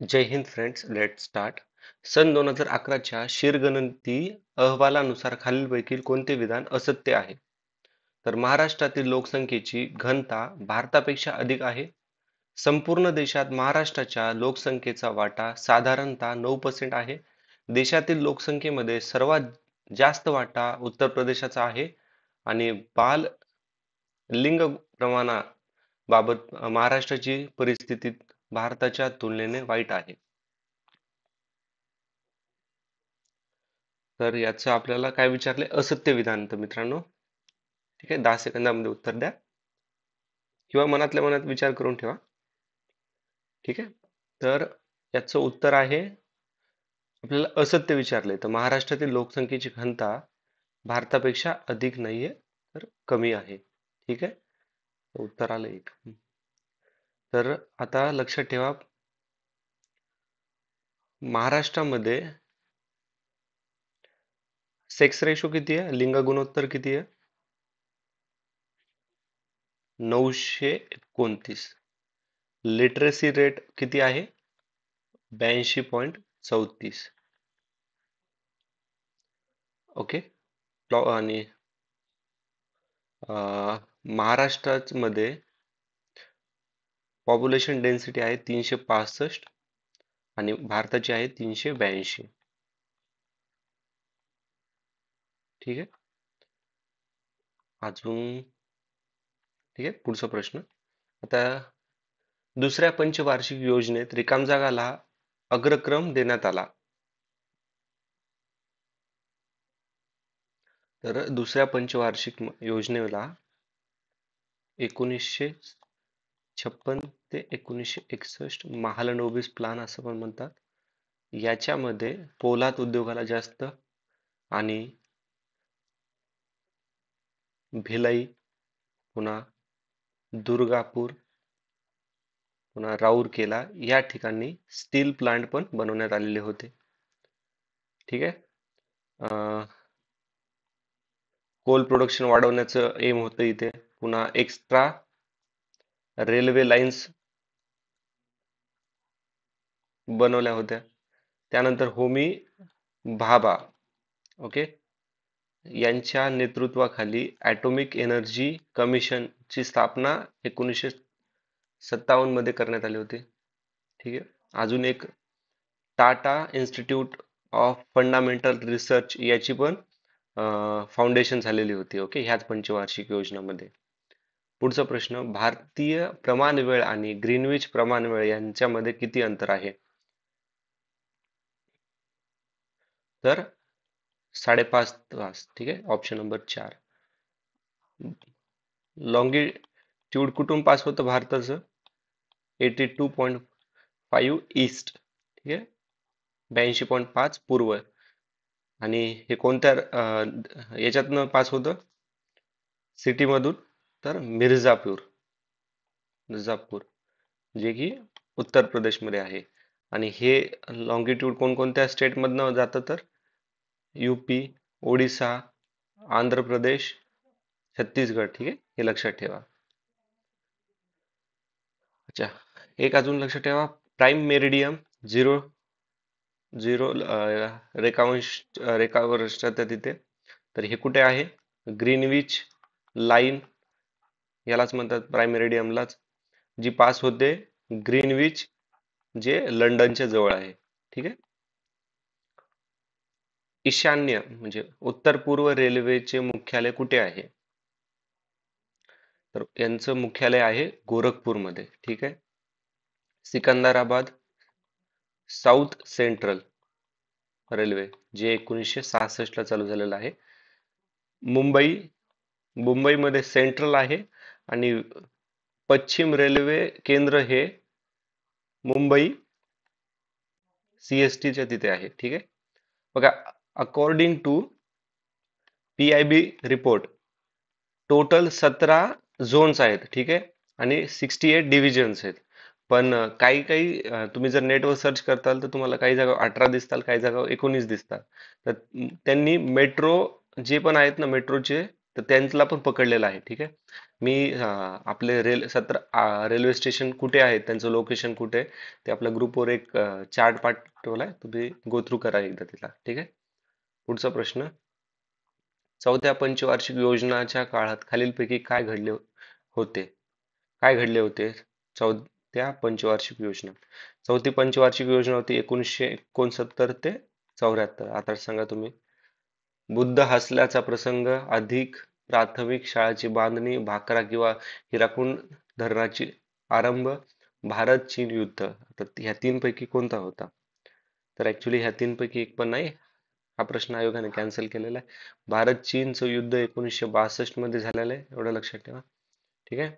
जय Hind friends, let start. सन 2011च्या शिरगणती अहवालानुसार खालीलपैकी कोणते विधान असत्य आहे? तर महाराष्ट्रातील लोकसंख्येची घनता भारतापेक्षा अधिक आहे. संपूर्ण देशात महाराष्ट्राच्या लोकसंख्येचा वाटा साधारणतः 9% आहे. देशातील लोकसंख्येमध्ये सर्वात जास्त वाटा उत्तर प्रदेशाचा आहे आणि बाल लिंग प्रमाणाबाबत महाराष्ट्राची परिस्थिती भारताच्या तुलनेने वाईट आहे. तर याचं आपल्याला काय विचारले? असत्य विधान. तर मित्रांनो, ठीक आहे, 10 सेकंदामध्ये उत्तर द्या किंवा मनातल्या मनात विचार करून ठेवा. ठीक आहे. तर याचं उत्तर आहे, आपल्याला असत्य विचारले तर महाराष्ट्रातील लोकसंख्येची घनता भारतापेक्षा अधिक नाहीये, तर कमी आहे. ठीक आहे. उत्तर आलं एक. तर आता लक्षात ठेवा, महाराष्ट्रामध्ये सेक्स रेशो किती आहे? लिंग गुणोत्तर किती आहे? 929. लिटरसी रेट किती आहे? 82.34. ओके. आणि महाराष्ट्रामध्ये पॉप्युलेशन डेन्सिटी आहे 365 आणि भारताची आहे 382. ठीक आहे. अजून ठीक आहे, पुढचा प्रश्न. आता दुसऱ्या पंचवार्षिक योजनेत रिकाम जागाला अग्रक्रम देण्यात आला. तर दुसऱ्या पंचवार्षिक योजनेला 1956 ते 1961 महालनोबिस प्लान असं पण म्हणतात. याच्यामध्ये पोलाद उद्योगाला जास्त आणि भिलाई, पुन्हा दुर्गापूर, पुन्हा राऊरकेला या ठिकाणी स्टील प्लांट पण बनवण्यात आलेले होते. ठीक आहे. कोल प्रोडक्शन वाढवण्याचं एम होतं इथे. पुन्हा एक्स्ट्रा रेल्वे लाईन्स बनवल्या होत्या. त्यानंतर होमी भाभा, ओके, यांच्या नेतृत्वाखाली ॲटॉमिक एनर्जी कमिशन ची स्थापना 1957 मध्ये करण्यात आली होती. ठीक आहे. अजून एक Tata institute of fundamental research याची पण फाउंडेशन झालेली होती. ओके, ह्याच पंचवार्षिक योजनामध्ये. पुढचा प्रश्न, भारतीय प्रमाण वेळ आणि ग्रीनविच प्रमाण वेळ यांच्यामध्ये किती अंतर आहे? तर 5.5 तास. ठीक आहे. Option number 4. लॉंगिट्यूड कुठून पास होतं भारताचं? 82.5 ईस्ट. ठीक आहे. 82.5 पूर्व. आणि हे कोणत्या याच्यातनं पास होतं? सिटी मधून? तर मिर्झापूर, जे की उत्तर प्रदेशमध्ये आहे. आणि हे लॉंगिट्यूड कोणकोणत्या स्टेट मधनं जातं? तर यूपी, ओडिसा, आंध्र प्रदेश, छत्तीसगड. ठीक आहे, हे लक्षात ठेवा. अच्छा, एक अजून लक्षात ठेवा, प्राईम मेरिडियम 0 रेखावर असतात तिथे. तर हे कुठे आहे? ग्रीनविच लाईन यालाच म्हणतात, प्राईम मेरिडियमलाच, जी पास होते ग्रीनविच, जे लंडनच्या जवळ आहे. ठीक आहे. ईशान्य म्हणजे उत्तर पूर्व रेल्वेचे मुख्यालय कुठे आहे? तर यांचं मुख्यालय आहे गोरखपूरमध्ये. ठीक आहे. सिकंदराबाद साऊथ सेंट्रल रेल्वे, जे 1966 ला चालू झालेलं आहे. मुंबईमध्ये सेंट्रल आहे आणि पश्चिम रेल्वे केंद्र हे मुंबई CST च्या तिथे आहे. ठीक आहे. बघा, according to PIB report, total 17 zones आहेत. ठीक आहे. आणि 68 डिव्हिजन्स आहेत. पण काही काही तुम्ही जर नेटवर सर्च करताल तर तुम्हाला काही जागा 18 दिसताल, काही जागा 19 दिसतात. तर त्यांनी मेट्रो जे पण आहेत ना, मेट्रोचे तर त्यांना पण पकडलेलं आहे. ठीक आहे. मी आपले रेल्वे स्टेशन कुठे आहे, त्यांचं लोकेशन कुठे आहे, ते आपल्या ग्रुपवर एक चार्ट पाठवलाय, तुम्ही गो थ्रू करा एकदा तिला. ठीक आहे. पुढचा प्रश्न. चौथ्या पंचवार्षिक योजनाच्या काळात खालीलपैकी होते काय घडले होते चौथ्या पंचवार्षिक योजना? चौथी पंचवार्षिक योजना होती 1969 ते 74. आता सांगा तुम्ही. बुद्ध हसल्याचा प्रसंग, अधिक प्राथमिक शाळाची बांधणी, भाकरा किंवा हिराकूड धरणाची आरंभ, भारत चीन युद्ध. तर ह्या तीन पैकी कोणता होता? तर ऍक्च्युली ह्या तीन पैकी एक पण नाही. हा प्रश्न आयोगाने कॅन्सल केलेला आहे. भारत चीनचं युद्ध 1962 मध्ये झालेलं आहे, एवढं लक्षात ठेवा. ठीक आहे.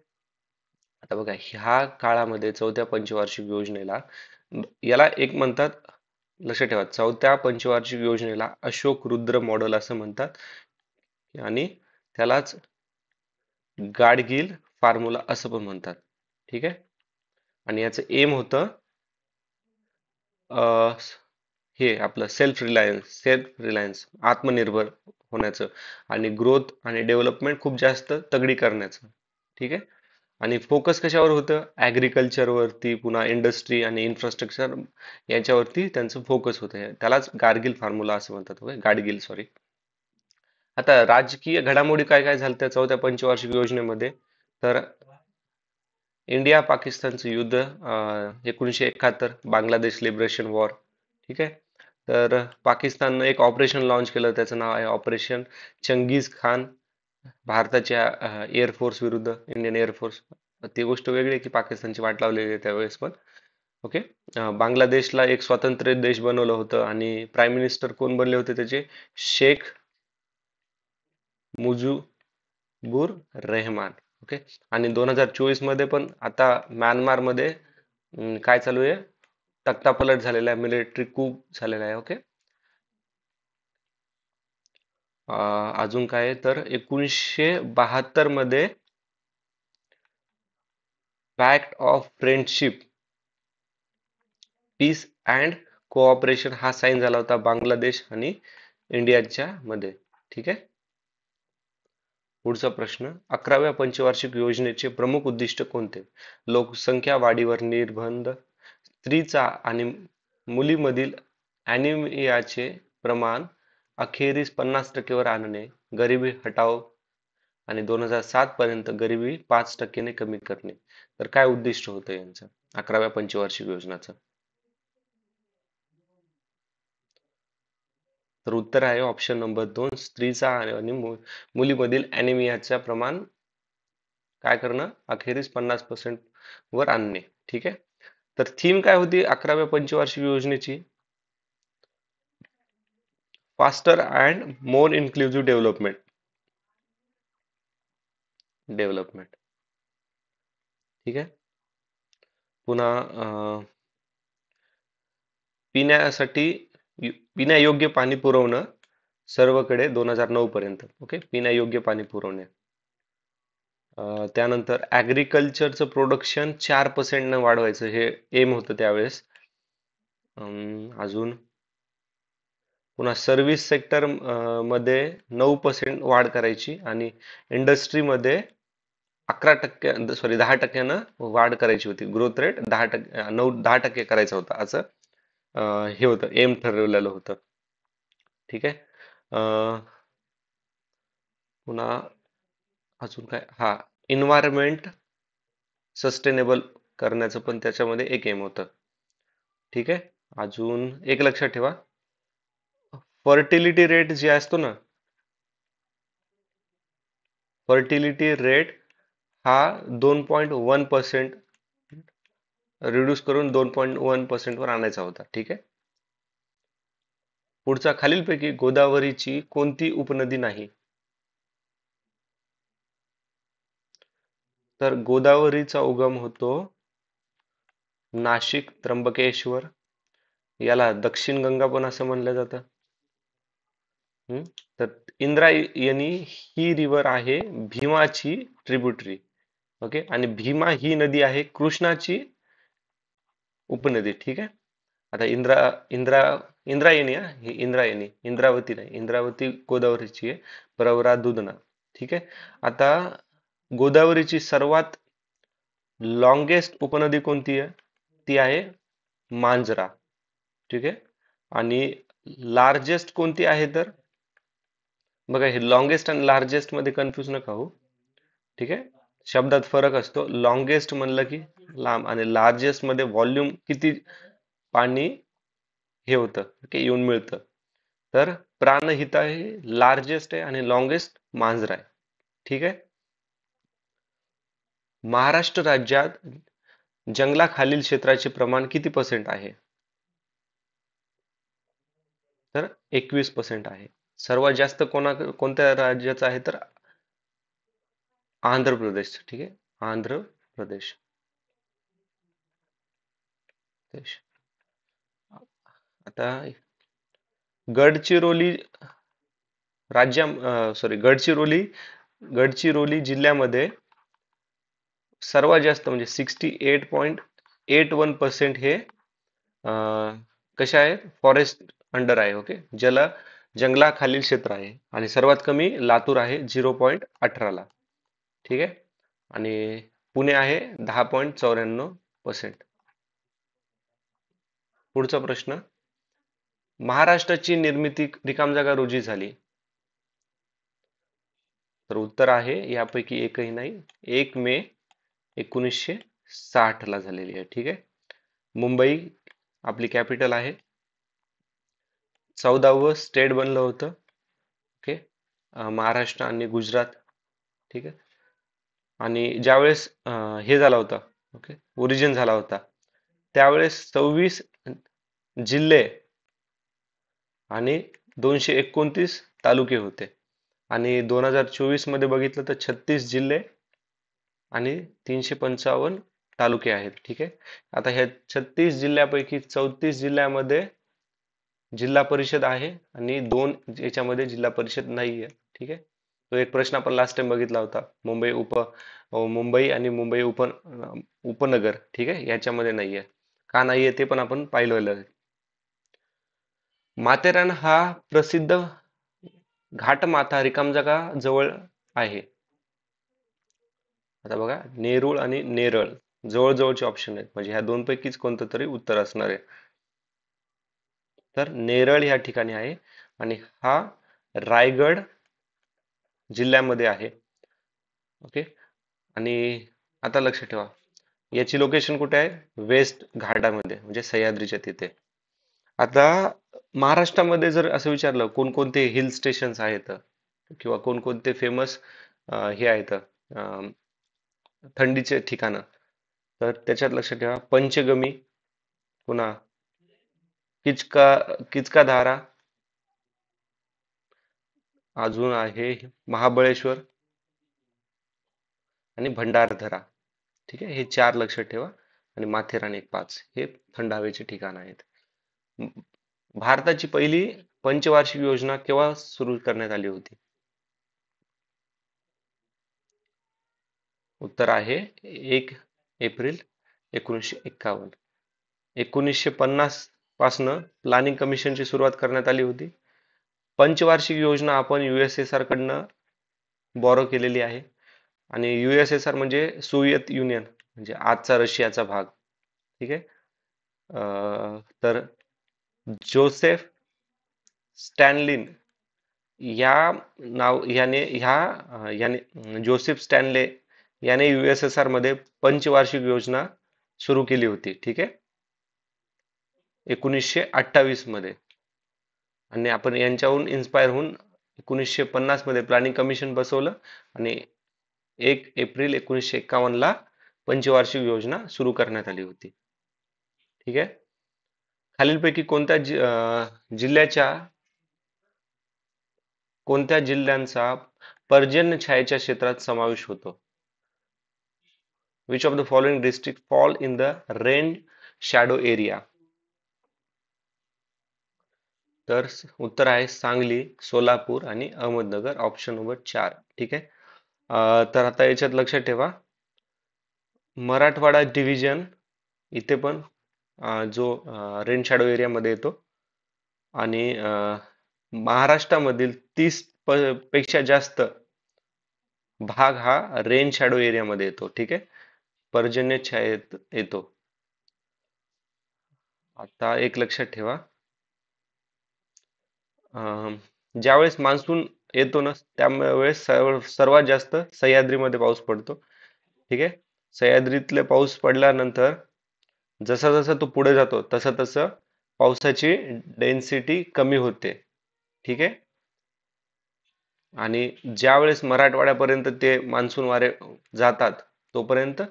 आता बघा, ह्या काळामध्ये चौथ्या पंचवार्षिक योजनेला, याला एक म्हणतात, लक्षात ठेवा, चौथ्या पंचवार्षिक योजनेला अशोक रुद्र मॉडेल असं म्हणतात, आणि त्यालाच गाडगील फॉर्म्युला असं पण म्हणतात. ठीक आहे. आणि याचं एम होतं हे आपलं सेल्फ रिलायन्स आत्मनिर्भर होण्याचं, आणि ग्रोथ आणि डेव्हलपमेंट खूप जास्त तगडी करण्याचं. ठीक आहे. आणि फोकस कशावर होतं? ऍग्रिकल्चर वरती, पुन्हा इंडस्ट्री आणि इन्फ्रास्ट्रक्चर याच्यावरती त्यांचं फोकस होतं. त्यालाच गाडगिल फॉर्म्युला असं म्हणतात. गाडगिल, सॉरी. आता राजकीय घडामोडी काय काय झाल्या त्या चौथ्या पंचवार्षिक योजनेमध्ये? तर इंडिया पाकिस्तानचं युद्ध, 1971, बांगलादेश लिबरेशन वॉर. ठीक आहे. तर पाकिस्ताननं एक ऑपरेशन लॉन्च केलं, त्याचं नाव आहे ऑपरेशन चंगीज खान, भारताच्या एअरफोर्स विरुद्ध इंडियन एअरफोर्स. ती गोष्ट वेगळी आहे की पाकिस्तानची वाट लावलेली आहे त्यावेळेस पण. ओके. बांगलादेशला एक स्वतंत्र देश बनवलं होतं, आणि प्राईम मिनिस्टर कोण बनले होते त्याचे? शेख मुजीबुर रेहमान. ओके. आणि 2024 मध्ये पण आता म्यानमारमध्ये काय चालू आहे? तख्तापलट झालेला आहे, मिलिटरी कूप झालेला आहे. ओके. अजून काय आहे? तर 1972 मध्ये pact of friendship, peace and cooperation हा साईन झाला होता बांगलादेश आणि इंडियाच्या मध्ये. ठीक आहे. पुढचा प्रश्न. 11व्या पंचवार्षिक योजनेचे प्रमुख उद्दिष्ट कोणते? लोकसंख्या वाढीवर निर्बंध, स्त्रीचा आणि मुलीमधील ॲनिमियाचे प्रमाण अखेरीस 50% वर आणणे, गरिबी हटाव, आणि 2007 पर्यंत गरिबी 5% ने कमी करणे. तर काय उद्दिष्ट होतं यांचं 11व्या पंचवार्षिक योजनाचं? तर उत्तर आहे ऑप्शन नंबर 2, स्त्रीचा आणि मुलीमधील ॲनिमियाचे प्रमाण काय करणं? अखेरीस 50% वर आणणे. ठीक आहे. तर थीम काय होती 11व्या पंचवार्षिक योजनेची? Faster and more inclusive development. ठीक आहे. पुन्हा पिण्यासाठी पिण्यायोग्य पाणी पुरवणं सर्वकडे 2009 पर्यंत. ओके. पिण्यायोग्य पाणी पुरवणे. त्यानंतर ऍग्रिकल्चरचं प्रोडक्शन 4% न वाढवायचं, हे एम होतं त्यावेळेस. अजून पुन्हा सर्व्हिस सेक्टर मध्ये 9% वाढ करायची, आणि इंडस्ट्रीमध्ये 11%, सॉरी 10%, वाढ करायची होती. ग्रोथ रेट 10% करायचा होता, असं हे होतं, एम ठरवलेलं होतं. ठीक आहे. पुन्हा अजून काय? हा, इन्व्हायरमेंट सस्टेनेबल करण्याचं पण त्याच्यामध्ये एक एम होतं. ठीक आहे. अजून एक लक्षात ठेवा, फर्टिलिटी रेट जे असतो ना, फर्टिलिटी रेट हा 2.1% रिड्यूस करून 2.1% वर आणायचा होता. ठीक आहे. पुढचा, खालीलपैकी गोदावरीची कोणती उपनदी नाही? तर गोदावरीचा उगम होतो नाशिक, त्र्यंबकेश्वर. याला दक्षिण गंगा पण असं म्हणलं जातं. तर इंद्रायणी ही रिव्हर आहे भीमाची ट्रिब्युटरी. ओके. आणि भीमा ही नदी आहे कृष्णाची उपनदी. ठीक आहे. आता इंद्रा इंद्रायणी, ही इंद्रायणी, इंद्रावती नाही, इंद्रावती गोदावरीची आहे, प्रवरा दुधना. ठीक आहे. आता गोदावरीची सर्वात लॉंगेस्ट उपनदी कोणती आहे? ती आहे मांजरा. ठीक आहे. आणि लार्जेस्ट कोणती आहे तर बघा, हे लॉंगेस्ट आणि लार्जेस्ट मध्ये कन्फ्युज नका हो. ठीक आहे. शब्दात फरक असतो. लॉंगेस्ट म्हणलं की लांब, आणि लार्जेस्ट मध्ये व्हॉल्यूम किती पाणी हे होतं, की येऊन मिळतं. तर प्राणहिता हे लार्जेस्ट आहे आणि लॉंगेस्ट मांजरा आहे. ठीक आहे. महाराष्ट्र राज्यात जंगलाखालील क्षेत्राचे प्रमाण किती पर्सेंट आहे? तर 21% आहे. सर्वात जास्त कोणत्या राज्याचं आहे तर आंध्र प्रदेश. ठीक आहे. आंध्र प्रदेश देश. आता गडचिरोली सॉरी, गडचिरोली जिल्ह्यामध्ये सर्वात जास्त म्हणजे 68.81% हे कशा आहे, फॉरेस्ट अंडर आहे. ओके, जंगलाखालील क्षेत्र आहे. आणि सर्वात कमी लातूर आहे 0.18 ला. ठीक आहे. आणि पुणे आहे 10.94%. पुढचा प्रश्न, महाराष्ट्राची निर्मिती रिकाम जागा रोजी झाली? तर उत्तर आहे यापैकी एकही नाही. 1 मे 1960 ला झालेली आहे. ठीक आहे. मुंबई आपली कॅपिटल आहे. 14वं स्टेट बनलं होतं. ओके. महाराष्ट्र आणि गुजरात. ठीक आहे. आणि ज्यावेळेस हे झाला होता, ओके, ओरिजिन झाला होता, त्यावेळेस 26 जिल्हे आणि 229 तालुके होते. आणि 2024 मध्ये बघितलं तर 36 जिल्हे आणि 355 तालुके आहेत. ठीक आहे. आता ह्या 36 जिल्ह्यापैकी 34 जिल्ह्यामध्ये जिल्हा परिषद आहे आणि 2 याच्यामध्ये जिल्हा परिषद नाहीये. ठीक आहे. तो एक प्रश्न आपण लास्ट टाइम बघितला होता, मुंबई आणि मुंबई उपनगर. ठीक आहे, याच्यामध्ये नाहीये. का नाहीये ते पण आपण पाहिलेलं आहे. माथेरान हा प्रसिद्ध घाटमाथा रिकाम जागा जवळ आहे. आता बघा, नेरूळ आणि नेरळ जवळजवळचे ऑप्शन आहेत, म्हणजे ह्या दोन पैकीच कोणतं तरी उत्तर असणार आहे. तर नेरळ या ठिकाणी आहे आणि हा रायगड जिल्ह्यामध्ये आहे. ओके. आणि आता लक्षात ठेवा, याची लोकेशन कुठे आहे? वेस्ट घाटामध्ये, म्हणजे सह्याद्रीच्या तिथे. आता महाराष्ट्रामध्ये जर असं विचारलं कोणकोणते हिल स्टेशन्स आहेत किंवा कोणकोणते फेमस हे आहेत थंडीचे ठिकाणं, तर त्याच्यात लक्षात ठेवा पंचगमी, पुन्हा किचका किचकाधारा, अजून आहे महाबळेश्वर आणि भंडारदरा. ठीक आहे, हे 4 लक्षात ठेवा. आणि माथेरान एक 5 हे थंड हवेचे ठिकाण आहेत. भारताची पहिली पंचवार्षिक योजना केव्हा सुरू करण्यात आली होती? उत्तर आहे 1 एप्रिल 1951. 1950 पासनं प्लॅनिंग कमिशनची सुरुवात करण्यात आली होती. पंचवार्षिक योजना आपण USSR कडनं बॉरो केलेली आहे. आणि USSR म्हणजे सोव्हिएत युनियन, म्हणजे आजचा रशियाचा भाग. ठीक आहे. तर जोसेफ स्टॅनलिन या याने जोसेफ स्टॅनले याने USSR मध्ये पंचवार्षिक योजना सुरू केली होती. ठीक आहे, 1928 मध्ये. आणि आपण यांच्याहून इन्स्पायर होऊन 1950 मध्ये प्लॅनिंग कमिशन बसवलं आणि 1 एप्रिल 1951 ला पंचवार्षिक योजना सुरू करण्यात आली होती. ठीक आहे. खालीलपैकी जिल्ह्याच्या कोणत्या जिल्ह्यांचा पर्जन्यछायेच्या क्षेत्रात समावेश होतो? Which of the following district fall in the rain shadow area? तर उत्तर आहे सांगली, सोलापूर आणि अहमदनगर, ऑप्शन नंबर 4. ठीक आहे. तर आता याच्यात लक्षात ठेवा, मराठवाडा डिव्हिजन इथे पण जो रेन शॅडो एरियामध्ये येतो. आणि महाराष्ट्रामधील 30 पेक्षा जास्त भाग हा रेन शॅडो एरियामध्ये येतो. ठीक आहे. पर्जन्य छायेत येतो. आता एक लक्षात ठेवा. अं, ज्यावेळेस मान्सून येतो ना त्यावेळेस सर्वात जास्त सह्याद्रीमध्ये पाऊस पडतो. ठीक आहे. सह्याद्रीतले पाऊस पडल्यानंतर जसा जसा तो पुढे जातो तसं तसं पावसाची डेन्सिटी कमी होते. ठीक आहे. आणि ज्या वेळेस मराठवाड्यापर्यंत ते मान्सून वारे जातात तोपर्यंत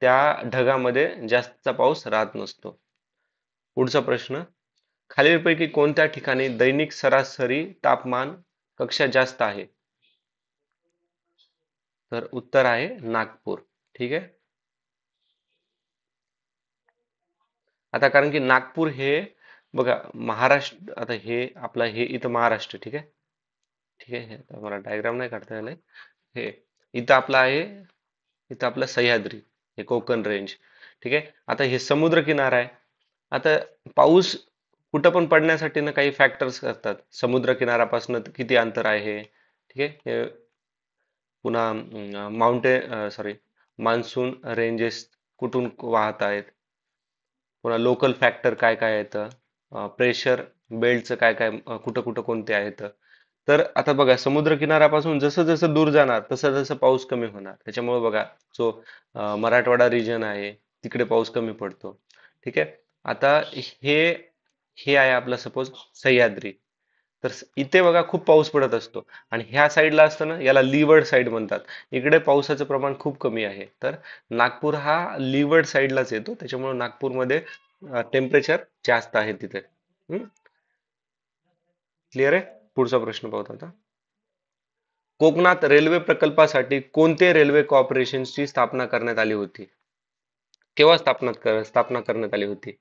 त्या ढगामध्ये जास्तचा पाऊस राहत नसतो. पुढचा प्रश्न. खालीलपैकी कोणत्या ठिकाणी दैनिक सरासरी तापमान कक्षा जास्त आहे? तर उत्तर आहे नागपूर. ठीक आहे. आता कारण की नागपूर हे बघा महाराष्ट्र, आता हे आपला हे इथं महाराष्ट्र. ठीक आहे. ठीक आहे. आता मला डायग्राम नाही काढता आलाय. हे इथं आपलं आहे. इथं आपलं सह्याद्री, हे कोकण रेंज. ठीक आहे. आता हे समुद्र किनारा आहे. आता पाऊस कुठं पण पडण्यासाठी ना काही फॅक्टर्स असतात. समुद्र किनाऱ्यापासून किती अंतर आहे. ठीक आहे. पुन्हा माउंटेन सॉरी मान्सून रेंजेस कुठून वाहत आहेत. पुन्हा लोकल फॅक्टर काय काय येतं. प्रेशर बेल्टचं काय काय कुठं कुठं कोणते आहेत. तर आता बघा समुद्र किनाऱ्यापासून जसं जसं दूर जाणार तसं तसं पाऊस कमी होणार. त्याच्यामुळे बघा जो मराठवाडा रिजन आहे तिकडे पाऊस कमी पडतो. ठीक आहे. आता हे हे आहे आपलं सपोज सह्याद्री. तर इथे बघा खूप पाऊस पडत असतो. आणि ह्या साईडला असतं ना याला लीवर्ड साईड म्हणतात. इकडे पावसाचं प्रमाण खूप कमी आहे. तर नागपूर हा लीवर्ड साईडलाच येतो. त्याच्यामुळे नागपूरमध्ये टेम्परेचर जास्त आहे तिथे. क्लिअर आहे. पुढचा प्रश्न पाहतो आता. कोकणात रेल्वे प्रकल्पासाठी कोणते रेल्वे कॉर्पोरेशनची स्थापना करण्यात आली होती? केव्हा स्थापना करण्यात आली होती?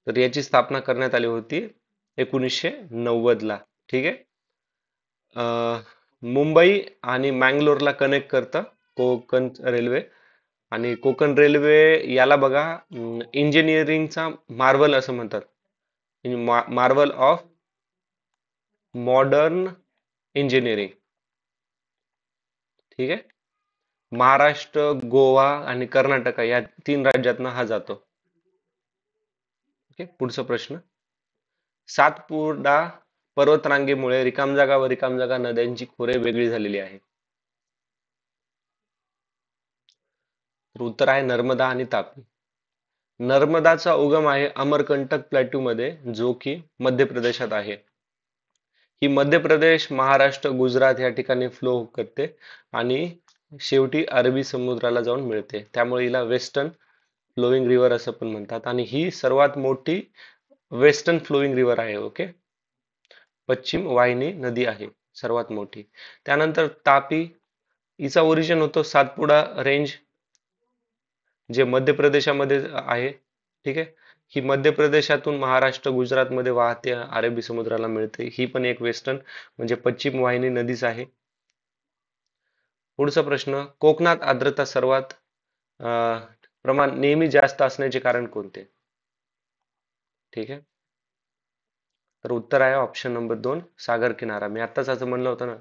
तर याची स्थापना करण्यात आली होती 1990 ला. ठीक आहे. मुंबई आणि मँगलोरला कनेक्ट करतं कोकण रेल्वे. आणि कोकण रेल्वे याला बघा इंजिनिअरिंगचा मार्वल असं म्हणतात. Marvel of modern engineering. ठीक आहे. महाराष्ट्र, गोवा आणि कर्नाटक या 3 राज्यातनं हा जातो. ओके. पुढचा प्रश्न. सातपुडा पर्वतरांगेमुळे रिकामजागा व रिकामजागा नद्यांची खोरे वेगळी झालेली आहे. तर उत्तर आहे नर्मदा आणि तापी. नर्मदाचा उगम आहे अमरकंटक प्लॅट्यू मध्ये, जो की मध्य प्रदेशात आहे. ही मध्य प्रदेश, महाराष्ट्र, गुजरात या ठिकाणी फ्लो करते आणि शेवटी अरबी समुद्राला जाऊन मिळते. त्यामुळे हिला वेस्टर्न फ्लोईंग रिव्हर असं पण म्हणतात. आणि ही सर्वात मोठी वेस्टर्न फ्लोईंग रिव्हर आहे. ओके. पश्चिम वाहिनी नदी आहे सर्वात मोठी. त्यानंतर तापी, हिचा ओरिजिन होतो सातपुडा रेंज, जे मध्य प्रदेशामध्ये आहे. ठीक आहे. ही मध्य प्रदेशातून महाराष्ट्र, गुजरातमध्ये वाहते, अरबी समुद्राला मिळते. ही पण एक वेस्टर्न म्हणजे पश्चिम वाहिनी नदीच आहे. पुढचा प्रश्न. कोकणात आर्द्रता सर्वात प्रमाण नेहमी जास्त असण्याचे कारण कोणते? ठीक आहे. तर उत्तर आहे ऑप्शन नंबर 2, सागर किनारा. मी आत्ताच असं म्हणलं होतं ना,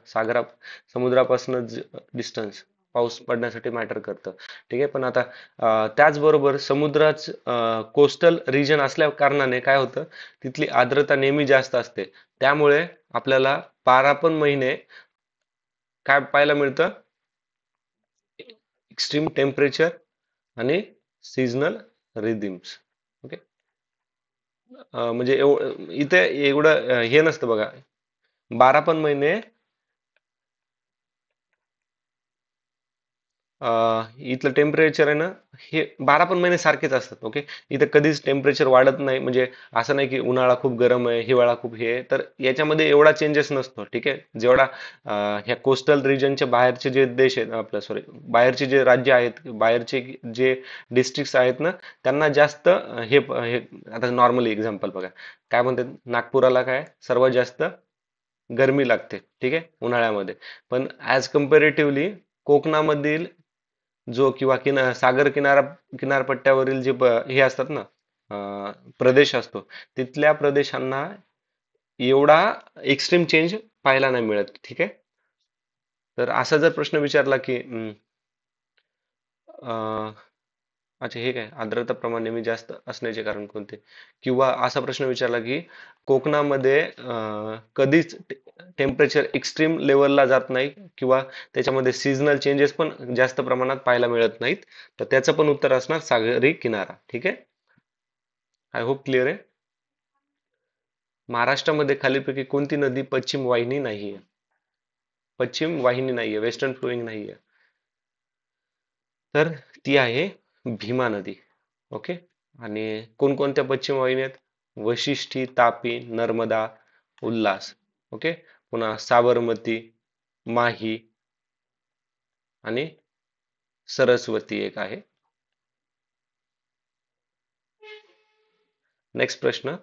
समुद्रापासून डिस्टन्स पाऊस पडण्यासाठी मॅटर करतं. ठीक आहे. पण आता त्याचबरोबर समुद्राच कोस्टल रिजन असल्या कारणाने काय होतं, तिथली आर्द्रता नेहमी जास्त असते. त्यामुळे आपल्याला 12 पण महिने काय पाहायला मिळतं, एक्स्ट्रीम टेम्परेचर आणि सीझनल रिदिम्स. ओके. म्हणजे इथे एवढं हे नसतं बघा. 12 पण महिने इथलं टेम्परेचर आहे ना, हे 12 पण महिने सारखेच असतात. ओके. इथं कधीच टेम्परेचर वाढत नाही. म्हणजे असं नाही की उन्हाळा खूप गरम आहे, हिवाळा खूप हे आहे. तर याच्यामध्ये एवढा चेंजेस नसतो. ठीक आहे. जेवढा ह्या कोस्टल रिजनच्या बाहेरचे जे देश आहेत, आपलं सॉरी बाहेरचे जे राज्य आहेत, बाहेरचे जे डिस्ट्रिक्ट आहेत ना, त्यांना जास्त हे आता नॉर्मली एक्झाम्पल बघा. काय म्हणतात, नागपुराला काय सर्वात जास्त गरमी लागते. ठीक आहे, उन्हाळ्यामध्ये. पण ऍज कम्पॅरेटिव्हली कोकणामधील जो किंवा सागर किनारपट्ट्यावरील जे हे असतात ना, प्रदेश असतो, तिथल्या प्रदेशांना एवढा एक्स्ट्रीम चेंज पाहायला नाही मिळत. ठीक आहे. तर असा जर प्रश्न विचारला की अच्छा हे काय आर्द्रता प्रमाण नेहमी जास्त असण्याचे कारण कोणते? किंवा असा प्रश्न विचारला की कोकणामध्ये कधीच टेम्परेचर एक्स्ट्रीम लेवलला जात नाही किंवा त्याच्यामध्ये सीझनल चेंजेस पण जास्त प्रमाणात पाहायला मिळत नाहीत. तर त्याचं पण उत्तर असणार सागरी किनारा. ठीक आहे. आय होप क्लिअर आहे. महाराष्ट्रामध्ये खालीलपैकी कोणती नदी पश्चिम वाहिनी नाहीये? पश्चिम वाहिनी नाहीये, वेस्टर्न फ्लोईंग नाहीये. तर ती आहे भीमा नदी. ओके. आणि कोणकोणत्या पश्चिम वाहिनी आहेत? वशिष्ठी, तापी, नर्मदा, उल्हास. ओके. पुन्हा साबरमती, माही आणि सरस्वती एक आहे. नेक्स्ट प्रश्न.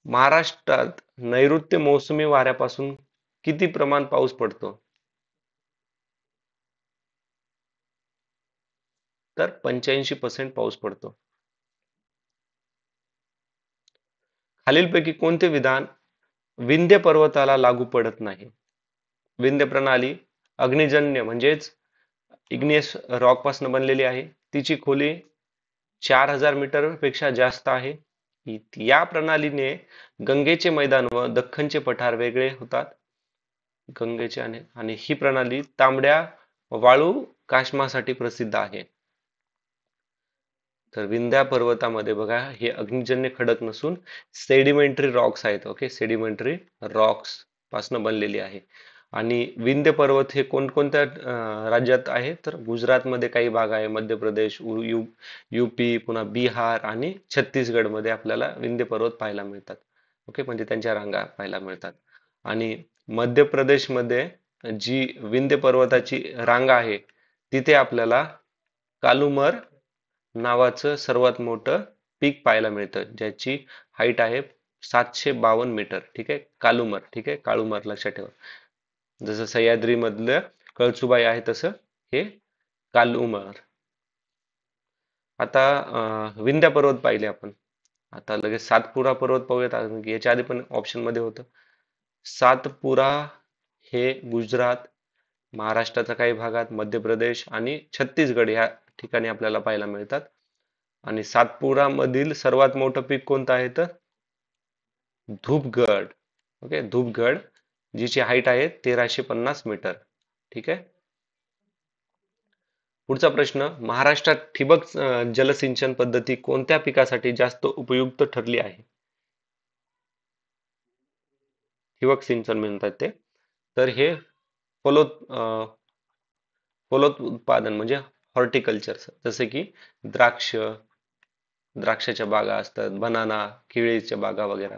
महाराष्ट्रात नैऋत्य मोसमी वाऱ्यापासून किती प्रमाण पाऊस पडतो? तर 85% पाऊस पडतो. खालीलपैकी कोणते विधान विंध्य पर्वताला लागू पडत नाही? विंध्य प्रणाली अग्निजन्य म्हणजेच इग्नियस रॉक पासून बनलेली आहे. तिची खोली 4000 मीटर पेक्षा जास्त आहे. या प्रणालीने गंगेचे मैदान व दख्खनचे पठार वेगळे होतात. गंगेचे आणि ही प्रणाली तांबड्या वाळू काश्मासाठी प्रसिद्ध आहे. तर विंध्या पर्वतामध्ये बघा हे अग्निजन्य खडक नसून सेडिमेंटरी रॉक्स आहेत. ओके. सेडिमेंटरी रॉक्स पासून बनलेली आहे. आणि विंध्य पर्वत हे कोणकोणत्या राज्यात आहे? तर गुजरातमध्ये काही भाग आहे, मध्य प्रदेश, युपी, पुन्हा बिहार आणि छत्तीसगड मध्ये आपल्याला विंध्य पर्वत पाहायला मिळतात. ओके. म्हणजे त्यांच्या रांगा पाहायला मिळतात. आणि मध्य प्रदेशमध्ये जी विंध्य पर्वताची रांग आहे तिथे आपल्याला कालुमर नावाचं सर्वात मोठं पीक पाहायला मिळतं, ज्याची हाईट आहे 752 मीटर. ठीक आहे. कालुमर. ठीक आहे. काळुमर लक्षात ठेवा. जसं सह्याद्री मधलं कळसुबाई आहे तसं हे कालुमर. आता विंध्य पर्वत पाहिले आपण. आता लगेच सातपुडा पर्वत पाहूयात. याच्या आधी पण ऑप्शन मध्ये होतं. सातपुडा हे गुजरात, महाराष्ट्राच्या काही भागात, मध्य प्रदेश आणि छत्तीसगड या ठिकाणी आपल्याला पाहायला मिळतात. आणि सातपुडा मधील सर्वात मोठं पीक कोणतं आहे? तर धूपगड. ओके. धूपगड जिची हाईट आहे 1350 मीटर. ठीक आहे. पुढचा प्रश्न. महाराष्ट्रात ठिबक जलसिंचन पद्धती कोणत्या पिकासाठी जास्त उपयुक्त ठरली आहे? ठिबक सिंचन म्हणतात ते. तर हे फलोत फलोत्पादन म्हणजे हॉर्टिकल्चर, जसे की द्राक्ष, द्राक्षाच्या बागा असतात, बनाना, केळीच्या बागा वगैरे,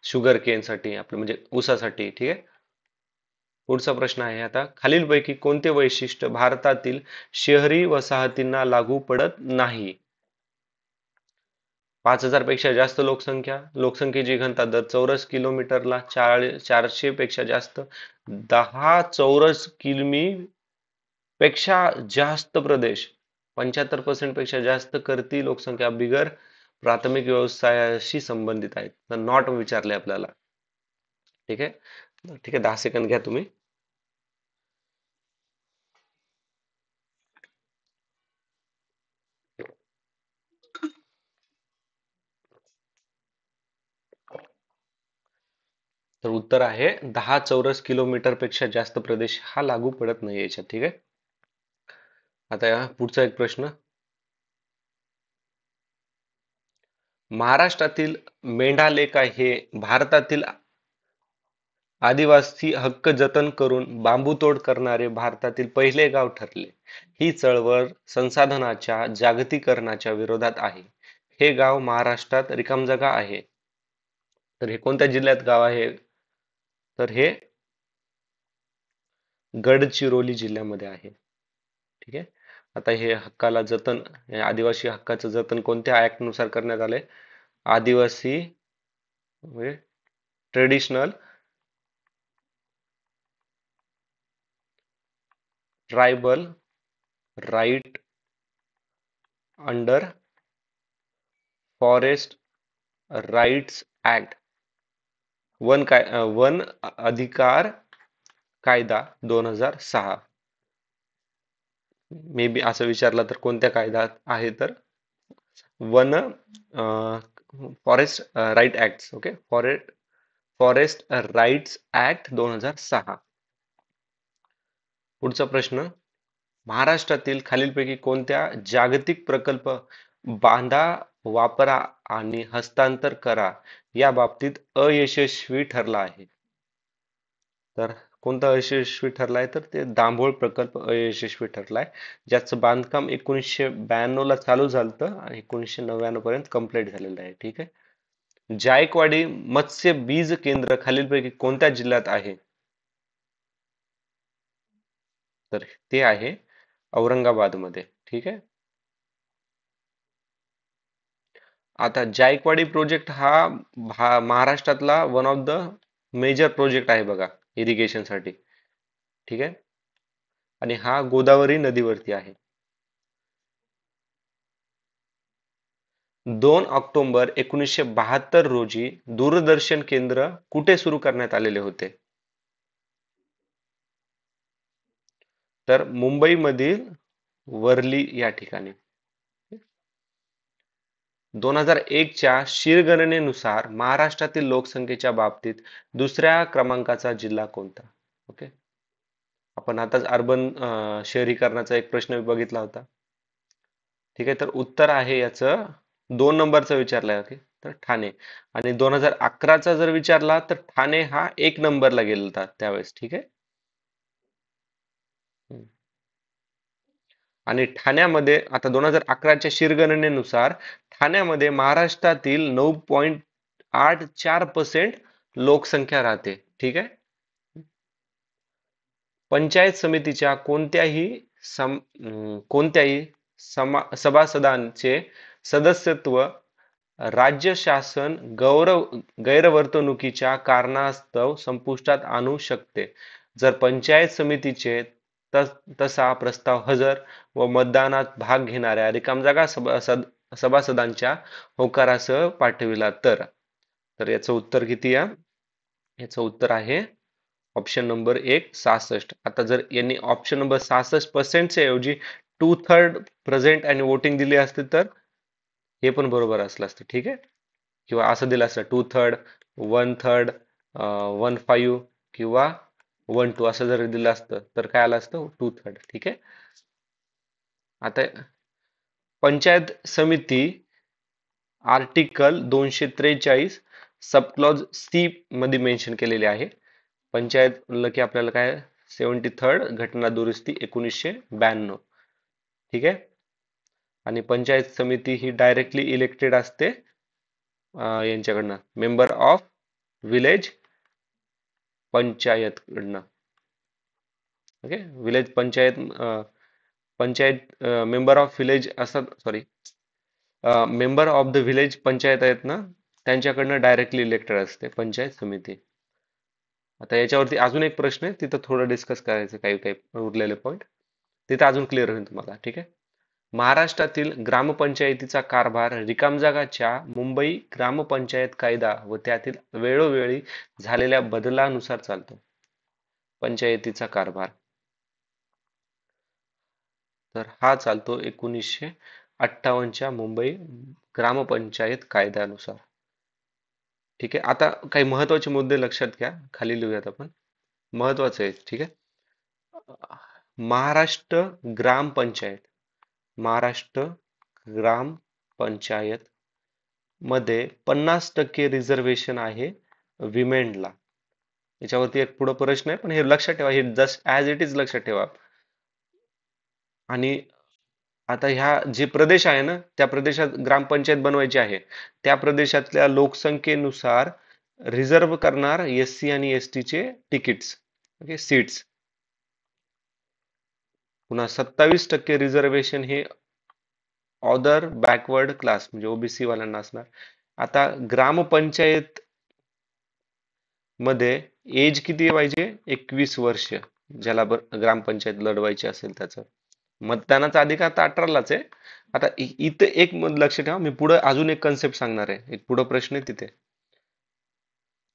शुगर केन साठी आपलं म्हणजे ऊसासाठी. ठीक आहे. पुढचा प्रश्न आहे आता. खालीलपैकी कोणते वैशिष्ट्य भारतातील शहरी वसाहतींना लागू पडत नाही? 5000 पेक्षा जास्त लोकसंख्या, लोकसंख्येची घनता दर चौरस किलोमीटरला 400 पेक्षा जास्त, 10 चौरस किमी पेक्षा जास्त प्रदेश, 75% पेक्षा जास्त करती लोकसंख्या, बिगर प्राथमिक व्यवसायाशी संबंधित आहेत. तर नॉट विचारले आपल्याला. ठीक आहे. ठीक आहे. 10 सेकंद घ्या तुम्ही. तर उत्तर आहे 10 चौरस किलोमीटर पेक्षा जास्त प्रदेश हा लागू पडत नाही याच्यात. ठीक आहे. आता पुढचा एक प्रश्न. महाराष्ट्रातील मेंढालेखा हे भारतातील आदिवासी हक्क जतन करून बांबूतोड करणारे भारतातील पहिले गाव ठरले. ही चळवळ संसाधनाच्या जागतिकीकरणाच्या विरोधात आहे. हे गाव महाराष्ट्रात रिकामजागा आहे. तर हे कोणत्या जिल्ह्यात गाव आहे? तर हे गडचिरोली जिल्ह्यामध्ये आहे. ठीक आहे. आता हे हक्काला जतन, आदिवासी हक्काचं जतन कोणत्या ऍक्ट नुसार करण्यात आले? आदिवासी traditional tribal right under forest rights act. वन अधिकार कायदा 2006. मे बी असं विचारलं तर कोणत्या कायद्यात आहे तर वन forest right act. Okay, forest rights act 2006. पुढचा प्रश्न, महाराष्ट्रातील खालीलपैकी कोणत्या जागतिक प्रकल्प बांधा, वापरा आणि हस्तांतर करा या बाबतीत अयशस्वी ठरला आहे? तर कोणता अयशस्वी ठरलाय तर ते दाभोळ प्रकल्प अयशस्वी ठरलाय, ज्याचं बांधकाम 1992 ला चालू झालं आणि 1999 पर्यंत कंप्लीट झालेलं आहे. ठीक आहे. जायकवाडी मत्स्य बीज केंद्र खालीलपैकी कोणत्या जिल्ह्यात आहे? तर ते आहे औरंगाबाद मध्ये. ठीक आहे. आता जायकवाडी प्रोजेक्ट हा महाराष्ट्रातला one of the major project आहे बघा, इरिगेशन साठी. ठीक आहे. आणि हा गोदावरी नदीवरती आहे. 2 ऑक्टोबर 1972 रोजी दूरदर्शन केंद्र कुठे सुरू करण्यात आलेले होते? तर मुंबईमधील वर्ली या ठिकाणी. 2001च्या च्या महाराष्ट्रातील लोकसंख्येच्या बाबतीत दुसऱ्या क्रमांकाचा जिल्हा कोणता? ओके. आपण आताच अर्बन शहरीकरणाचा एक प्रश्न बघितला होता. ठीक आहे. तर उत्तर आहे याचं 2 नंबरचा विचारलाय. ओके, तर ठाणे. आणि 2011चा जर विचारला तर ठाणे हा 1 नंबरला गेला होता त्यावेळेस. ठीक आहे. हम्म. आणि ठाण्यामध्ये आता 2011च्या शिरगणनेनुसार ठाण्यामध्ये महाराष्ट्रातील 9.84% लोकसंख्या राहते. ठीक आहे. पंचायत समितीच्या कोणत्याही सभासदांचे सदस्यत्व राज्य शासन गैरवर्तणुकीच्या कारणास्तव संपुष्टात आणू शकते, जर पंचायत समितीचे तसा प्रस्ताव हजर व मतदानात भाग घेणाऱ्या रिकामजागा सभासदांच्या होकारासह पाठविला तर. तर याचं उत्तर किती आहे? याचं उत्तर आहे ऑप्शन नंबर 1, 66. आता जर यांनी ऑप्शन नंबर 66% ऐवजी 2/3 प्रेझेंट आणि वोटिंग दिली असते तर हे पण बरोबर असलं असतं. ठीक आहे. किंवा असं दिलं असतं 2/3, 1/3, 1/5 किंवा 1/2 असं जर दिलं असतं तर काय आलं असतं? 2/3. ठीक आहे. आता पंचायत समिती आर्टिकल 243 सब क्लॉज सी मध्ये मेन्शन केलेले आहे. पंचायत म्हणलं की आपल्याला काय 73rd घटना दुरुस्ती 1992. ठीक आहे. आणि पंचायत समिती ही डायरेक्टली इलेक्टेड असते यांच्याकडनं, मेंबर ऑफ विलेज पंचायत कडनं. Okay, village panchayat panchayat member of village असतात, sorry, member of the village panchayat आहेत ना, त्यांच्याकडनं डायरेक्टली इलेक्टेड असते पंचायत समिती. आता याच्यावरती अजून एक प्रश्न आहे, तिथं थोडं डिस्कस करायचं, काही काही उरलेले पॉईंट तिथं अजून क्लिअर होईल तुम्हाला. ठीक आहे. महाराष्ट्रातील ग्रामपंचायतीचा कारभार रिकामजागाच्या मुंबई ग्रामपंचायत कायदा व त्यातील वेळोवेळी झालेल्या बदलानुसार चालतो. पंचायतीचा कारभार तर हा चालतो 1958च्या मुंबई ग्रामपंचायत कायद्यानुसार. ठीक आहे. आता काही महत्वाचे मुद्दे लक्षात घ्या, खाली लिहूयात आपण, महत्वाचे आहेत. ठीक आहे. महाराष्ट्र ग्रामपंचायत महाराष्ट्र ग्रामपंचायत मध्ये 50% रिझर्वेशन आहे विमेंडला. याच्यावरती एक पुढे प्रश्न आहे, पण हे लक्षात ठेवा, हे जस्ट ऍज इट इज लक्षात ठेवा. आणि आता ह्या जे प्रदेश आहे ना, त्या प्रदेशात ग्रामपंचायत बनवायची आहे, त्या प्रदेशातल्या लोकसंख्येनुसार रिझर्व करणार SC आणि ST चे तिकीट्स. Okay, seats. पुन्हा 27% रिझर्वेशन हे ऑदर बॅकवर्ड क्लास म्हणजे OBC वाल्यांना असणार. आता ग्रामपंचायत मध्ये एज किती पाहिजे? 21 वर्ष, ज्याला ग्रामपंचायत लढवायची असेल त्याचं. मतदानाचा अधिकार तर 18लाच आहे. आता इथं एक लक्ष ठेवा, मी पुढे अजून एक कन्सेप्ट सांगणार आहे, एक पुढे प्रश्न आहे तिथे.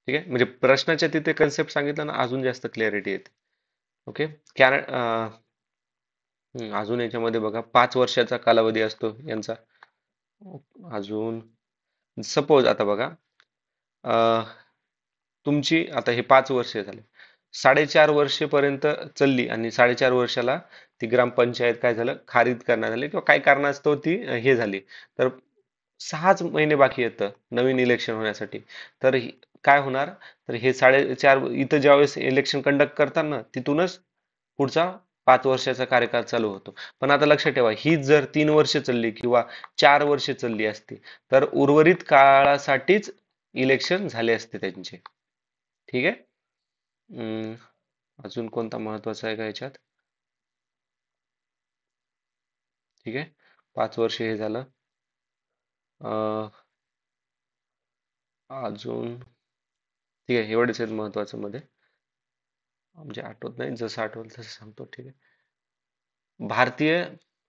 ठीक आहे. म्हणजे प्रश्नाच्या तिथे कन्सेप्ट सांगितलं ना, अजून जास्त क्लॅरिटी येते. ओके. अजून याच्यामध्ये बघा 5 वर्षाचा कालावधी असतो यांचा. अजून सपोज आता बघा, अ, तुमची आता हे 5 वर्ष झाले, 4.5 वर्षेपर्यंत चालली आणि 4.5 वर्षाला ती ग्रामपंचायत काय झालं, खारीज करण्यात आली किंवा काही कारणास्तव ती हे झाली. तर 6च महिने बाकी येतं नवीन इलेक्शन होण्यासाठी. तर काय होणार, तर हे 4.5 इथं ज्यावेळेस इलेक्शन कंडक्ट करतात ना, तिथूनच पुढचा 5 वर्षाचा कार्यकाळ चालू होतो. पण आता लक्षात ठेवा, ही जर 3 वर्ष चालली किंवा 4 वर्ष चालली असती, तर उर्वरित काळासाठीच इलेक्शन झाले असते त्यांचे. ठीक आहे. अं, अजून कोणता महत्वाचा आहे का याच्यात? ठीक आहे. 5 वर्ष हे झालं. अं, अजून ठीक आहे, एवढेच आहेत महत्वाचं मध्ये. म्हणजे आठवत नाही, जसं आठवलं तसं सांगतो. ठीक आहे. भारतीय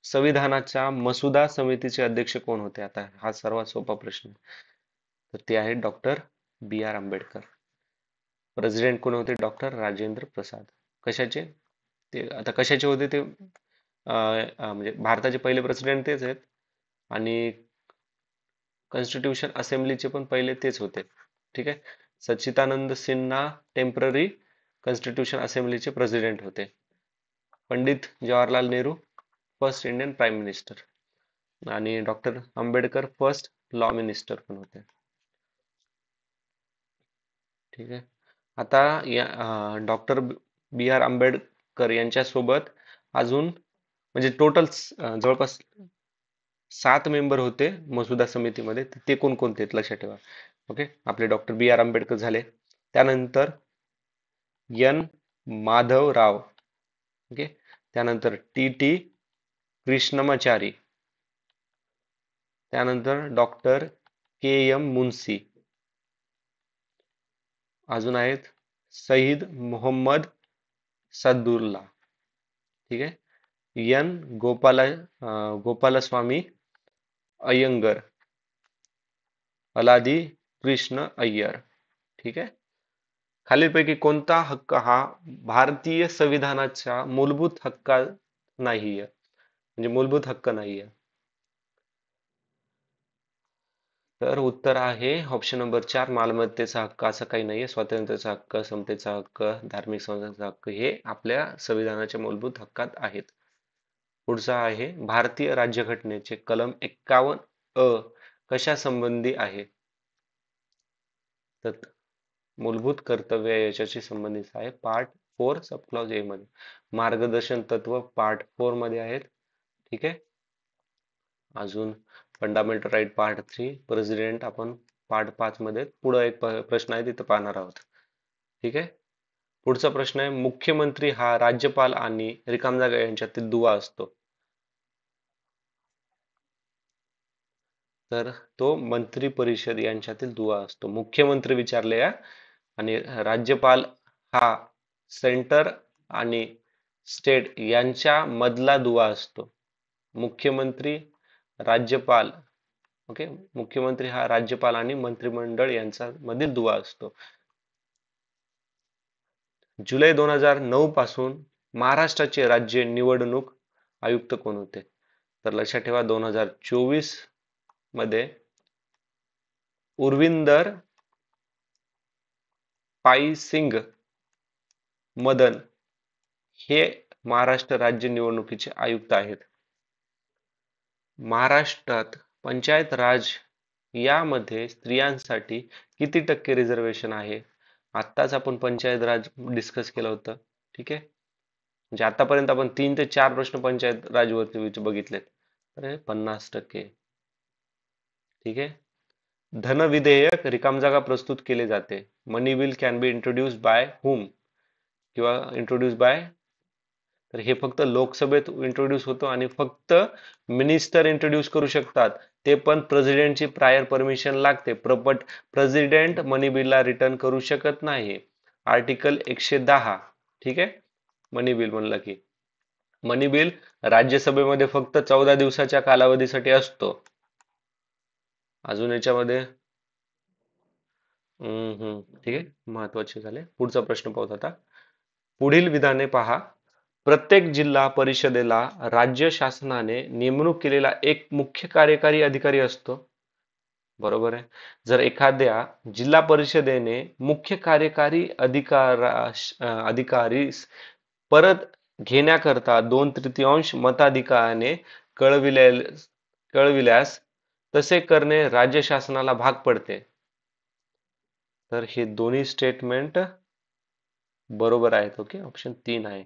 संविधानाच्या मसुदा समितीचे अध्यक्ष कोण होते? आता हा सर्वात सोपा प्रश्न आहे. तर ते आहेत डॉक्टर बी आर आंबेडकर. प्रेसिडेंट कोण होते? डॉक्टर राजेंद्र प्रसाद. कशाचे? ते आता कशाचे होते ते, म्हणजे भारताचे पहिले प्रेसिडेंट तेच आहेत आणि कॉन्स्टिट्यूशन असेंब्लीचे पण पहिले तेच होते. ठीक आहे. सच्चिदानंद सिन्हा टेम्पररी कॉन्स्टिट्यूशन असेंब्लीचे प्रेसिडेंट होते. Pandit Jawaharlal Nehru first Indian prime minister आणि doctor Ambedkar first law minister पण होते. ठीक आहे. आता या डॉक्टर बी आर आंबेडकर यांच्यासोबत अजून म्हणजे टोटल जवळपास 7 मेंबर होते मसुदा समितीमध्ये. ते कोणकोणते आहेत लक्षात ठेवा. ओके. आपले डॉक्टर बी आर आंबेडकर झाले. त्यानंतर एन माधव राव. ओके. त्यानंतर टी टी कृष्णमाचारी. त्यानंतर डॉक्टर के एम मुन्सी. अजून आहेत सईद मोहम्मद सदुल्ला. ठीक आहे. गोपालस्वामी अय्यंगर. अलादी कृष्ण अय्यर. ठीक आहे. खालीलपैकी कोणता हक्क हा भारतीय संविधानाच्या मूलभूत हक्का नाहीये, म्हणजे मूलभूत हक्क नाहीये? तर उत्तर आहे ऑप्शन नंबर 4, मालमत्तेचा हक्क. असं काही नाहीये. स्वातंत्र्याचा हक्क, समतेचा हक्क, धार्मिक स्वातंत्र्याचा हक्क हे आपल्या संविधानाच्या मूलभूत हक्कात आहेत. पुढचा आहे भारतीय राज्यघटनेचे कलम 51 कशा संबंधी आहे? तर मूलभूत कर्तव्य याच्याशी संबंधित आहे. पार्ट 4 सब क्लॉज ए मध्ये. मार्गदर्शन तत्व पार्ट 4 मध्ये आहेत. ठीक आहे. अजून फंडामेंटल राईट पार्ट 3, प्रेसिडेंट आपण पार्ट 5 मध्ये. पुढे एक प्रश्न आहे तिथं पाहणार आहोत. ठीक आहे. पुढचा प्रश्न आहे, मुख्यमंत्री हा राज्यपाल आणि रिकाम जागा यांच्यातील दुवा असतो. तर तो मंत्री परिषद यांच्यातील दुवा असतो. मुख्यमंत्री विचारले या, आणि राज्यपाल हा सेंटर आणि स्टेट यांच्या मधला दुवा असतो. मुख्यमंत्री, राज्यपाल. ओके. मुख्यमंत्री हा राज्यपाल आणि मंत्रिमंडळ यांचा मधील दुवा असतो. जुलै 2009 पासून महाराष्ट्राचे राज्य निवडणूक आयुक्त कोण होते? तर लक्षात ठेवा, 2024 मध्ये उर्विंदर पायसिंग मदन हे महाराष्ट्र राज्य निवडणुकीचे आयुक्त आहेत. महाराष्ट्रात पंचायत राज यामध्ये स्त्रियांसाठी किती टक्के रिझर्वेशन आहे? आत्ताच आपण पंचायत राज डिस्कस केलं होतं. ठीक आहे. म्हणजे आतापर्यंत आपण 3 ते 4 प्रश्न पंचायत राजवरती बघितलेत. तर हे 50%. ठीक आहे. धन विधेयक रिकाम जागा प्रस्तुत केले जाते. Money bill can be introduce by whom किंवा इंट्रोड्यूस बाय. तर हे फक्त लोकसभेत इंट्रोड्यूस होतो आणि फक्त मिनिस्टर इंट्रोड्यूस करू शकतात. ते पण प्रेसिडेंटची प्रायर परमिशन लागते. प्रेसिडेंट मनी बिलला रिटर्न करू शकत नाही. आर्टिकल 110. ठीक आहे. मनी बिल म्हणलं की मनी बिल राज्यसभेमध्ये फक्त 14 दिवसाच्या कालावधीसाठी असतो. अजून याच्यामध्ये ठीक आहे, महत्वाचे झाले. पुढचा प्रश्न पाहूत आता. पुढील विधाने पहा. प्रत्येक जिल्हा परिषदेला राज्य शासनाने नेमणूक केलेला एक मुख्य कार्यकारी अधिकारी असतो. बरोबर आहे. जर एखाद्या जिल्हा परिषदेने मुख्य कार्यकारी अधिकारीस परत घेण्याकरता 2/3 मताधिक्याने कळविल्यास तसे करणे राज्य शासनाला भाग पडते. तर हे दोन्ही स्टेटमेंट बरोबर आहेत. ओके, ऑप्शन 3 आहे.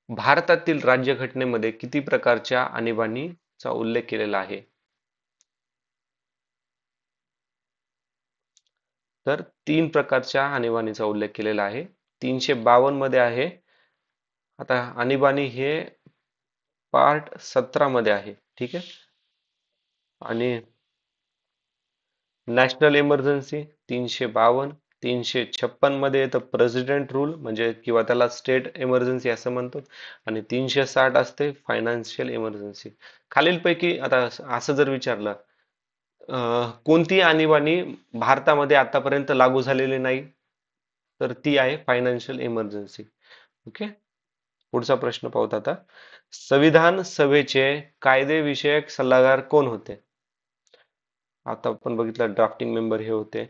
भारतातील राज्यघटनेमध्ये किती प्रकारच्या आणीबाणीचा उल्लेख केलेला आहे? तर 3 प्रकारच्या आणीबाणीचा उल्लेख केलेला आहे. 352 मध्ये आहे. आता आणीबाणी हे पार्ट 17 मध्ये आहे. ठीक आहे. आणि नॅशनल इमर्जन्सी 352, 356 मध्ये येतं प्रेसिडेंट रूल म्हणजे किंवा त्याला स्टेट इमर्जन्सी असं म्हणतो, आणि 360 असते फायनान्शियल इमर्जन्सी. खालीलपैकी आता असं जर विचारलं, कोणती आणीबाणी भारतामध्ये आतापर्यंत लागू झालेली नाही, तर ती आहे फायनान्शियल इमर्जन्सी. ओके. पुढचा प्रश्न पाहूत आता. संविधान सभेचे कायदेविषयक सल्लागार कोण होते? आता आपण बघितलं ड्राफ्टिंग मेंबर हे होते.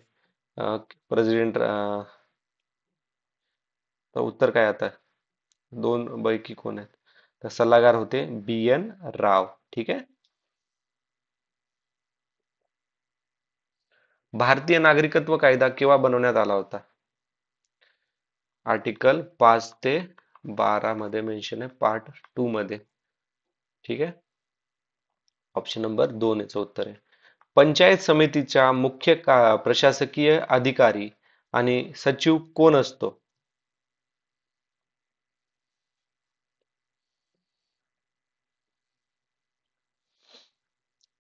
प्रेसिडेंट. तर उत्तर काय आता? दोन पैकी कोण आहेत? तर सल्लागार होते BN राव. ठीक आहे. भारतीय नागरिकत्व कायदा केव्हा बनवण्यात आला होता? आर्टिकल 5 ते 12 मध्ये मेन्शन आहे, पार्ट 2 मध्ये. ठीक आहे. ऑप्शन नंबर 2 याचं उत्तर आहे. पंचायत समितीचा मुख्य प्रशासकीय अधिकारी आणि सचिव कोण असतो?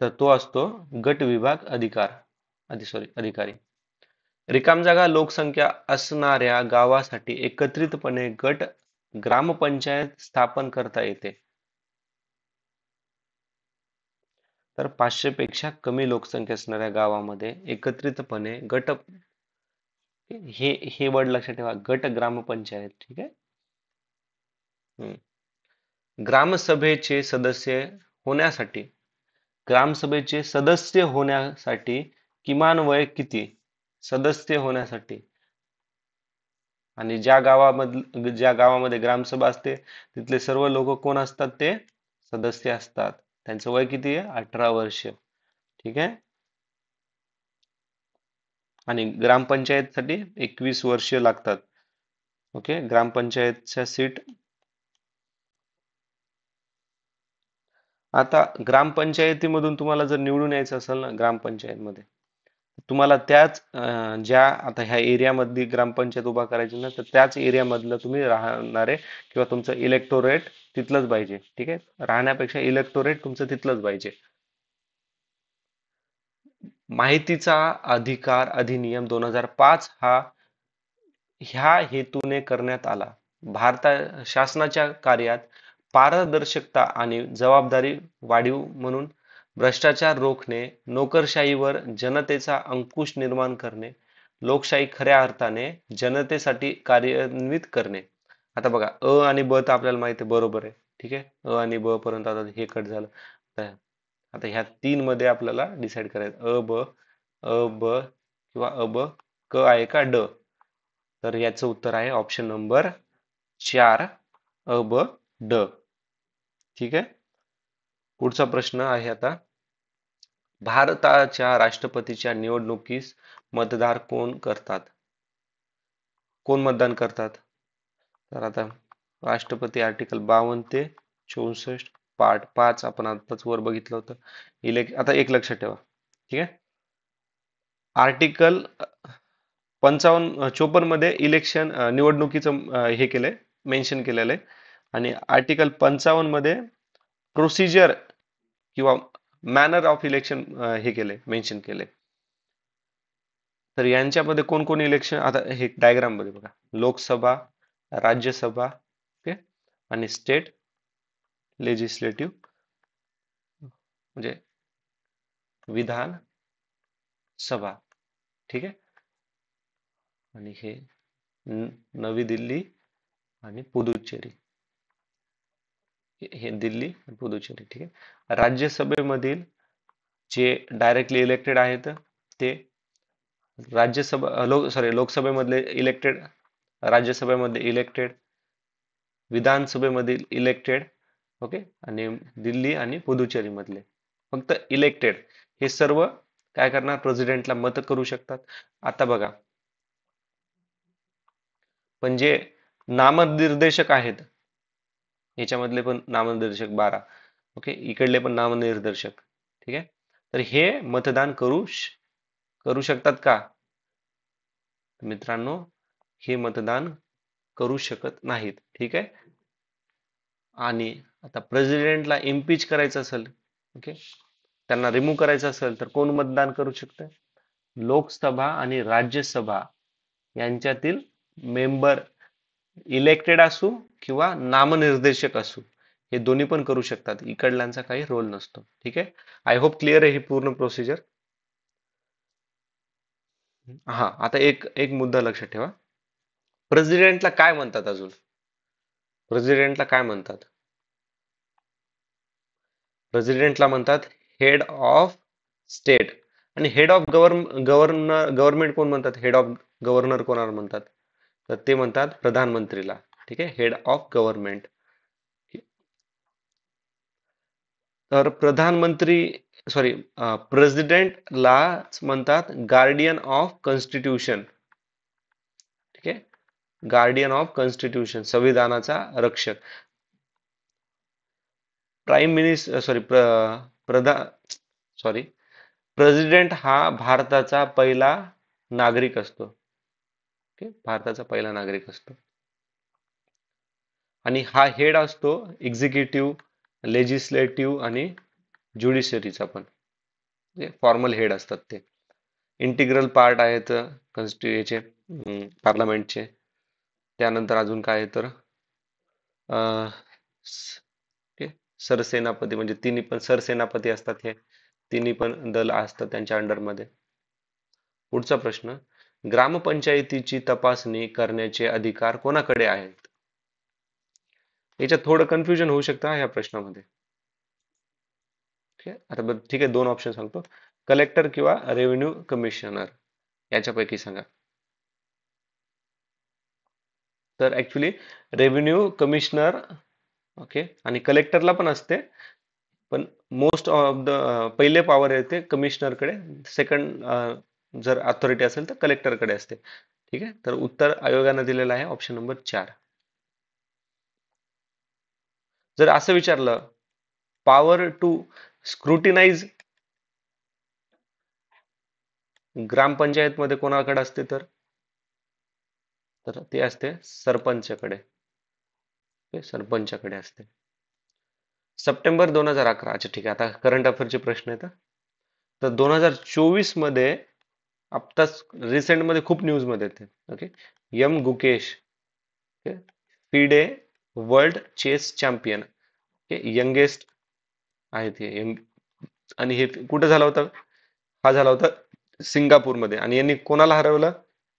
तर तो असतो गट विभाग अधिकारी. रिकाम जागा लोकसंख्या असणाऱ्या गावासाठी एकत्रितपणे गट ग्रामपंचायत स्थापन करता येते. तर 500 पेक्षा कमी लोकसंख्या असणाऱ्या गावामध्ये एकत्रितपणे गट, हे वर्ड लक्षात ठेवा, गट ग्रामपंचायत. ठीक आहे. हम्म. ग्रामसभेचे सदस्य होण्यासाठी ग्रामसभेचे सदस्य होण्यासाठी किमान वय किती? सदस्य होण्यासाठी. आणि ज्या गावामध्ये ग्रामसभा असते तिथले सर्व लोक कोण असतात? ते सदस्य असतात. त्यांचं वय किती आहे? 18 वर्ष. ठीक आहे. आणि ग्रामपंचायतसाठी 21 वर्ष लागतात. ओके. ग्रामपंचायतच्या सीट. आता ग्रामपंचायतीमधून तुम्हाला जर निवडून यायचं असेल ना ग्रामपंचायतमध्ये, तुम्हाला त्याच ज्या आता ह्या एरियामधली ग्रामपंचायत उभा करायची ना, तर त्याच एरियामधलं तुम्ही राहणारे किंवा तुमचं इलेक्टोरेट तिथलंच पाहिजे. ठीक आहे. राहण्यापेक्षा इलेक्टोरेट तुमचं तिथलंच पाहिजे. माहितीचा अधिकार अधिनियम 2005 हा ह्या हेतूने करण्यात आला. भारत शासनाच्या कार्यात पारदर्शकता आणि जबाबदारी वाढीव म्हणून भ्रष्टाचार रोखणे, नोकरशाहीवर जनतेचा अंकुश निर्माण करणे, लोकशाही खऱ्या अर्थाने जनतेसाठी कार्यान्वित करणे. आता बघा, आणि ब तर आपल्याला माहिती आहे, बरोबर आहे. ठीक आहे. आणि ब पर्यंत आता हे कट झालं. आता ह्या 3 मध्ये आपल्याला डिसाईड करायचं, अ ब किंवा क आहे का ड? तर याचं उत्तर आहे ऑप्शन नंबर 4, ड. ठीक आहे. पुढचा प्रश्न आहे आता. भारताच्या राष्ट्रपतीच्या निवडणुकीस मतदार कोण करतात? कोण मतदान करतात? तर आता राष्ट्रपती आर्टिकल 52 ते 64 पार्ट 5 आपण आताच वर बघितलं होतं. आता एक लक्षात ठेवा. ठीक आहे. आर्टिकल 54 मध्ये इलेक्शन निवडणुकीचं हे केलंय, मेन्शन केलेलं आहे. आणि आर्टिकल 55 मध्ये प्रोसिजर किंवा मॅनर ऑफ इलेक्शन हे केले, मेन्शन केले. तर यांच्यामध्ये कोण कोण इलेक्शन, आता हे डायग्राम मध्ये बघा, लोकसभा, राज्यसभा, ओके, आणि स्टेट लेजिस्लेटिव्ह म्हणजे विधान सभा. ठीक आहे. आणि हे नवी दिल्ली आणि पुदुच्चेरी. हे दिल्ली आणि पुदुच्चेरी. ठीक आहे. राज्यसभेमधील जे डायरेक्टली इलेक्टेड आहेत ते लोकसभेमधले इलेक्टेड, राज्यसभेमध्ये इलेक्टेड, विधानसभेमधील इलेक्टेड. ओके. आणि दिल्ली आणि पुदुच्चेरी मधले फक्त इलेक्टेड. हे सर्व काय करणार, प्रेसिडेंटला मत करू शकतात. आता बघा, पण जे नामनिर्देशक आहेत, याच्यामधले पण नामनिर्देशक 12. ओके, इकडले पण नामनिर्देशक. ठीक आहे. तर हे मतदान करू शकतात का? मित्रांनो, हे मतदान करू शकत नाहीत. ठीक आहे. आणि आता प्रेसिडेंटला इम्पीच करायचं असेल, ओके, त्यांना रिमूव्ह करायचं असेल, तर कोण मतदान करू शकतं? लोकसभा आणि राज्यसभा यांच्यातील मेंबर इलेक्टेड असू किंवा नामनिर्देशक असू, हे दोन्ही पण करू शकतात. इकडल्यांचा काही रोल नसतो. ठीक आहे. आय होप क्लिअर आहे ही पूर्ण प्रोसिजर. हा, आता एक एक मुद्दा लक्षात ठेवा. प्रेसिडेंटला काय म्हणतात अजून? प्रेसिडेंटला काय म्हणतात? प्रेसिडेंटला म्हणतात हेड ऑफ स्टेट. आणि हेड ऑफ गव्हर्नमेंट कोण म्हणतात? हेड ऑफ गव्हर्नर कोणाला म्हणतात? तर ते म्हणतात प्रधानमंत्रीला. ठीक आहे. Head of government. तर प्रधानमंत्री, सॉरी, प्रेसिडेंटला म्हणतात गार्डियन ऑफ कॉन्स्टिट्यूशन. ठीक आहे. गार्डियन ऑफ कॉन्स्टिट्यूशन, संविधानाचा रक्षक. प्राईम मिनिस्टर, सॉरी, प्रधान, सॉरी, प्रेसिडेंट हा भारताचा पहिला नागरिक असतो. ओके, भारताचा पहिला नागरिक असतो. आणि हा हेड असतो एक्झिक्युटिव्ह, लेजिस्लेटिव्ह आणि ज्युडिशरीचा पण. फॉर्मल हेड असतात ते. इंटिग्रल पार्ट आहेत कॉन्स्टिट्यूचे, पार्लमेंटचे. त्यानंतर अजून काय आहे तर सरसेनापती, म्हणजे तिन्ही पण सरसेनापती असतात. हे तिन्ही पण दल असतात त्यांच्या अंडरमध्ये. पुढचा प्रश्न, ग्रामपंचायतीची तपासणी करण्याचे अधिकार कोणाकडे आहेत? याच्यात थोडं कन्फ्युजन होऊ शकतं ह्या प्रश्नामध्ये. ठीक आहे. आता बघ, ठीक आहे, दोन ऑप्शन सांगतो. कलेक्टर किंवा रेव्हेन्यू कमिशनर, याच्यापैकी सांगा. तर ऍक्च्युली रेव्हेन्यू कमिशनर, ओके, आणि कलेक्टरला पण असते, पण मोस्ट ऑफ द पहिले पॉवर येते कमिशनरकडे. सेकंड जर अथॉरिटी असेल तर कलेक्टरकडे असते. ठीक आहे. तर उत्तर आयोगाने दिलेलं आहे ऑप्शन नंबर 4. जर असं विचारलं, पॉवर टू स्क्रुटिनाइज ग्रामपंचायत मध्ये कोणाकडे असते, तर ते असते सरपंचकडे. सरपंचाकडे असते. सप्टेंबर 2011, अच्छा ठीक आहे, आता करंट अफेअरचे प्रश्न येतात. तर 2024 मध्ये, आत्ताच रिसेंट मध्ये खूप न्यूज मध्ये येते. ओके, यम Gukesh, FIDE world chess champion, youngest आहेत हे आणि हे कुठे झाला होता? हा झाला होता सिंगापूरमध्ये. आणि यांनी कोणाला हरवलं?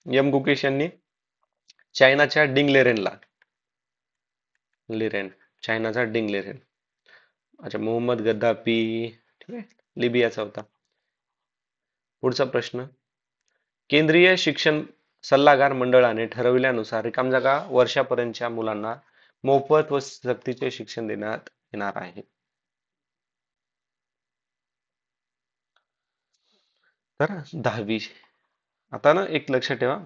यम गुकेश यांनी चायनाच्या डिंग लिरेन, चायनाचा डिंग लिरेन. अच्छा, मोहम्मद गद्दाफी. ठीक आहे, लिबियाचा होता. पुढचा प्रश्न, केंद्रीय शिक्षण सल्लागार मंडळाने ठरविल्यानुसार रिकाम जागा वर्षापर्यंतच्या मुलांना मोफत व सक्तीचे शिक्षण देण्यात येणार आहे. तर 10वी. आता ना एक लक्षात ठेवा,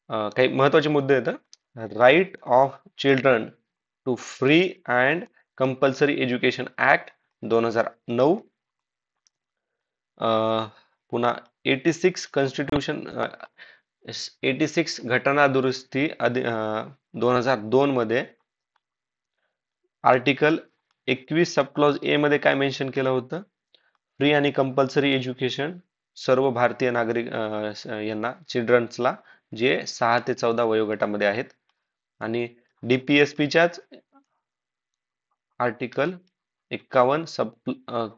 काही महत्वाचे मुद्दे आहेत. Right of children to free and compulsory education act 2009, पुन्हा 86 कॉन्स्टिट्यूशन, 86 घटना दुरुस्ती 2002 मध्ये आर्टिकल 21 सब क्लॉज ए मध्ये काय मेन्शन केलं होतं? फ्री आणि कंपल्सरी एज्युकेशन सर्व भारतीय नागरिक यांना, चिल्ड्रन्सला, जे 6 ते 14 वयोगटामध्ये आहेत. आणि DPSPच्याच article 51 sub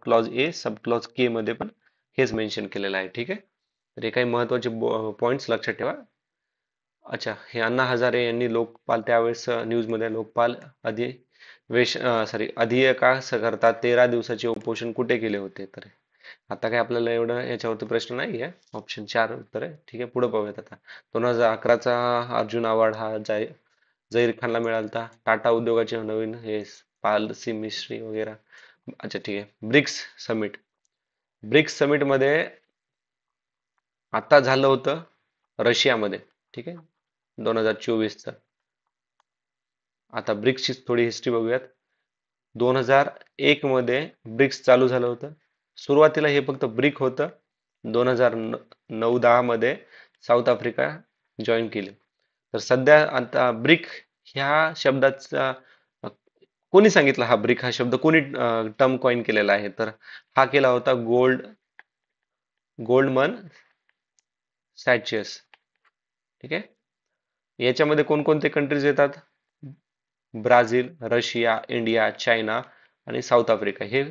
clause A sub clause K मध्ये पण हेच मेन्शन केलेलं आहे. ठीक आहे. तर हे काही महत्वाचे पॉइंट्स लक्षात ठेवा. अच्छा, हे अण्णा हजारे यांनी लोकपाल त्यावेळेस न्यूजमध्ये लोकपाल अधिवेशनाकरता 13 दिवसाचे उपोषण कुठे केले होते? तर आता काय आपल्याला एवढं याच्यावरती प्रश्न नाही आहे. ऑप्शन 4 उत्तर आहे. ठीक आहे, पुढे पाहूयात आता. 2011चा अर्जुन अवॉर्ड हा झहीर खानला मिळाला होता. टाटा उद्योगाचे नवीन हे पाल मिस्त्री वगैरे. अच्छा ठीक आहे. ब्रिक्स समिट मध्ये आता झालं होतं रशियामध्ये. ठीक आहे, 2024च. आता ब्रिक्सची थोडी हिस्ट्री बघूयात. 2001 मध्ये ब्रिक्स चालू झालं होतं. सुरुवातीला हे फक्त ब्रिक होतं. 2009-10 मध्ये साऊथ आफ्रिका जॉईन केले. तर सध्या आता ब्रिक ह्या शब्दाचा कोणी सांगितला? हा ब्रिक हा शब्द कोणी टर्म कॉइन केलेला आहे? तर हा केला होता गोल्डमन सॅचियस. ठीक आहे. याच्यामध्ये कोणकोणते कंट्रीज येतात? ब्राझील, रशिया, इंडिया, चायना आणि साऊथ आफ्रिका हे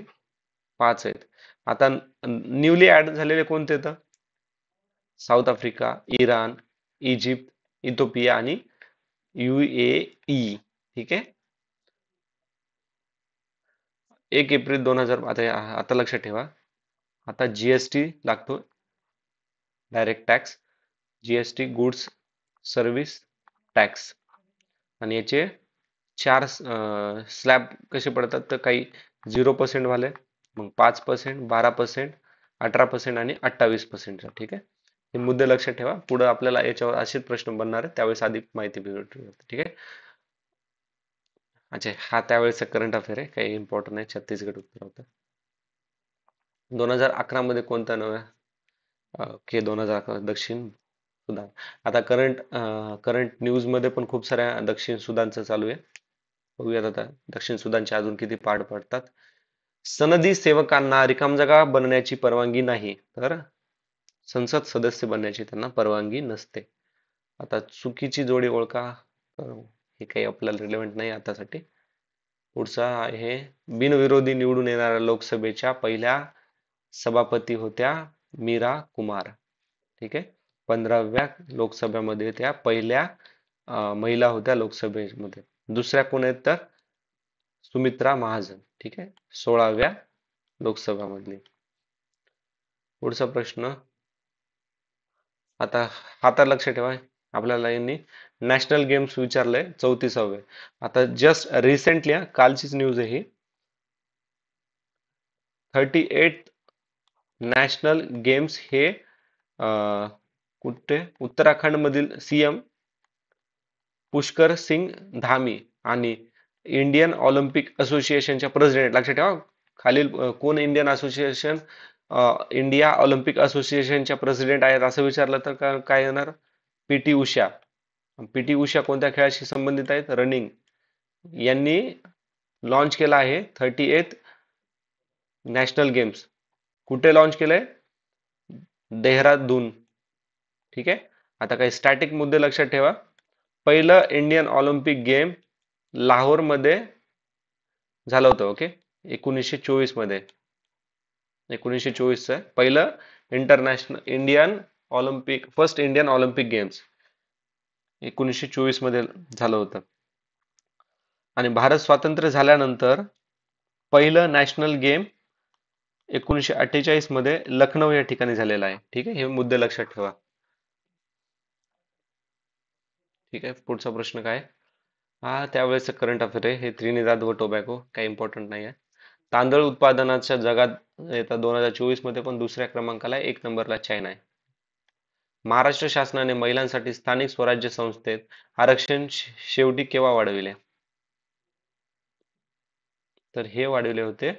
5 आहेत. आता न्यूली ऍड झालेले कोणते येतं? South Africa, Iran, Egypt, Ethiopia आणि UAE. ठीक आहे. 1 एप्रिल 2000 आता लक्षात ठेवा. आता GST लागतो, direct tax. GST goods service tax. आणि याचे 4 स्लॅब कसे पडतात? तर काही 0% वाले, मग 5%, 12%, 18% आणि 28%. ठीक आहे, हे मुद्दे लक्षात ठेवा. पुढे आपल्याला याच्यावर असेच प्रश्न बनणार आहेत, त्यावेळेस आधी माहिती भेटून. ठीक आहे. अच्छा, हा त्यावेळेसचा करंट अफेअर आहे, काही इम्पॉर्टंट नाही. छत्तीसगड उत्तर होतं. 2011 मध्ये कोणता नव्या ओके 2011 दक्षिण सुदान. आता करंट न्यूज मध्ये पण खूप साऱ्या दक्षिण सुदानचं चालू आहे. बघूयात आता दक्षिण सुदानचे अजून किती पाड पडतात. सनदी सेवकांना रिकामजागा बनण्याची परवानगी नाही, तर संसद सदस्य बनण्याची त्यांना परवानगी नसते. आता चुकीची जोडी ओळखा. तर हे काही आपल्याला रिलेव्हंट नाही आतासाठी. पुढचा आहे, बिनविरोधी निवडून येणाऱ्या लोकसभेच्या पहिल्या सभापती होत्या मीरा कुमार. ठीक आहे, 15व्या लोकसभेमध्ये त्या पहिल्या महिला होत्या लोकसभेमध्ये. दुसऱ्या कोण आहेत? तर सुमित्रा महाजन. ठीक आहे, 16व्या लोकसभा मधली. पुढचा प्रश्न आता, हा तर लक्ष ठेवा. आपल्याला यांनी नॅशनल गेम्स विचारलंय 34वे. आता जस्ट रिसेंटली कालचीच न्यूज आहे ही. 38 नॅशनल गेम्स हे कुठे? उत्तराखंड मधील CM पुष्कर सिंग धामी आणि इंडियन ऑलिम्पिक असोसिएशनच्या प्रेसिडेंट. लक्षात ठेवा, खालील कोण इंडियन असोसिएशन इंडिया ऑलिम्पिक असोसिएशनच्या प्रेसिडेंट आहेत असं विचारलं तर काय येणार? PT उषा. PT उषा कोणत्या खेळाशी संबंधित आहेत? रनिंग. यांनी लॉन्च केला आहे 38 नॅशनल गेम्स. कुठे लॉन्च केलंय? देहरादून. ठीक आहे. आता काही स्टॅटिक मुद्दे लक्षात ठेवा. पहिलं इंडियन ऑलिम्पिक गेम लाहोर मध्ये झालं होतं. ओके, 1924 मध्ये. 1924 पहिलं international Indian Olympic first Indian Olympic games 1924 मध्ये झालं होतं. आणि भारत स्वातंत्र्य झाल्यानंतर पहिलं नॅशनल गेम 1948 मध्ये लखनौ या ठिकाणी झालेला आहे. ठीक आहे, हे मुद्दे लक्षात ठेवा. ठीक आहे, पुढचा प्रश्न काय? हा त्यावेळेस करंट अफेअर आहे. हे त्रिनिदाद व टोबॅगो, काही इम्पॉर्टंट नाही आहे. तांदळ उत्पादनाच्या जगात येतात 2024 मध्ये पण दुसऱ्या क्रमांकाला, 1 नंबरला चायना आहे. महाराष्ट्र शासनाने महिलांसाठी स्थानिक स्वराज्य संस्थेत आरक्षण शेवटी केव्हा वाढविले? तर हे वाढविले होते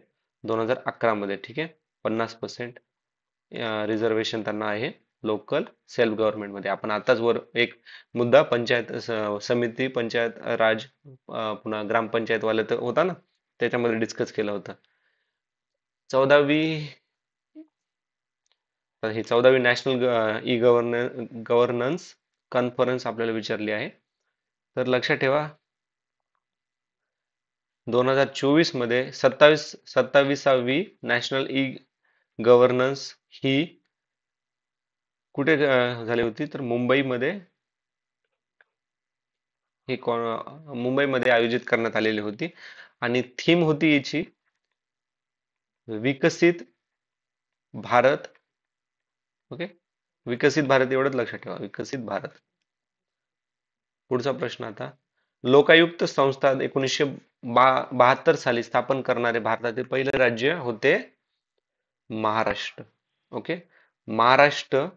2011 मध्ये. ठीक आहे, 50% रिझर्वेशन त्यांना आहे लोकल सेल्फ गव्हर्नमेंट मध्ये. आपण आताच वर एक मुद्दा पंचायत समिती, पंचायत राज, पुन्हा ग्रामपंचायत वाले तर होता ना, त्याच्यामध्ये डिस्कस केलं होतं. 14वी, तर ही 14वी नॅशनल गव्हर्नन्स कॉन्फरन्स आपल्याला विचारली आहे. तर लक्षात ठेवा, 2024 मध्ये 27वी नॅशनल गव्हर्नन्स ही कुठे झाली होती तर मुंबईमध्ये. ही मुंबईमध्ये आयोजित करण्यात आलेली होती आणि थीम होती याची विकसित भारत. ओके, विकसित भारत एवढंच लक्षात ठेवा, विकसित भारत. पुढचा प्रश्न आता, लोकायुक्त संस्था 1972 साली स्थापन करणारे भारतातील पहिले राज्य होते महाराष्ट्र. ओके, महाराष्ट्र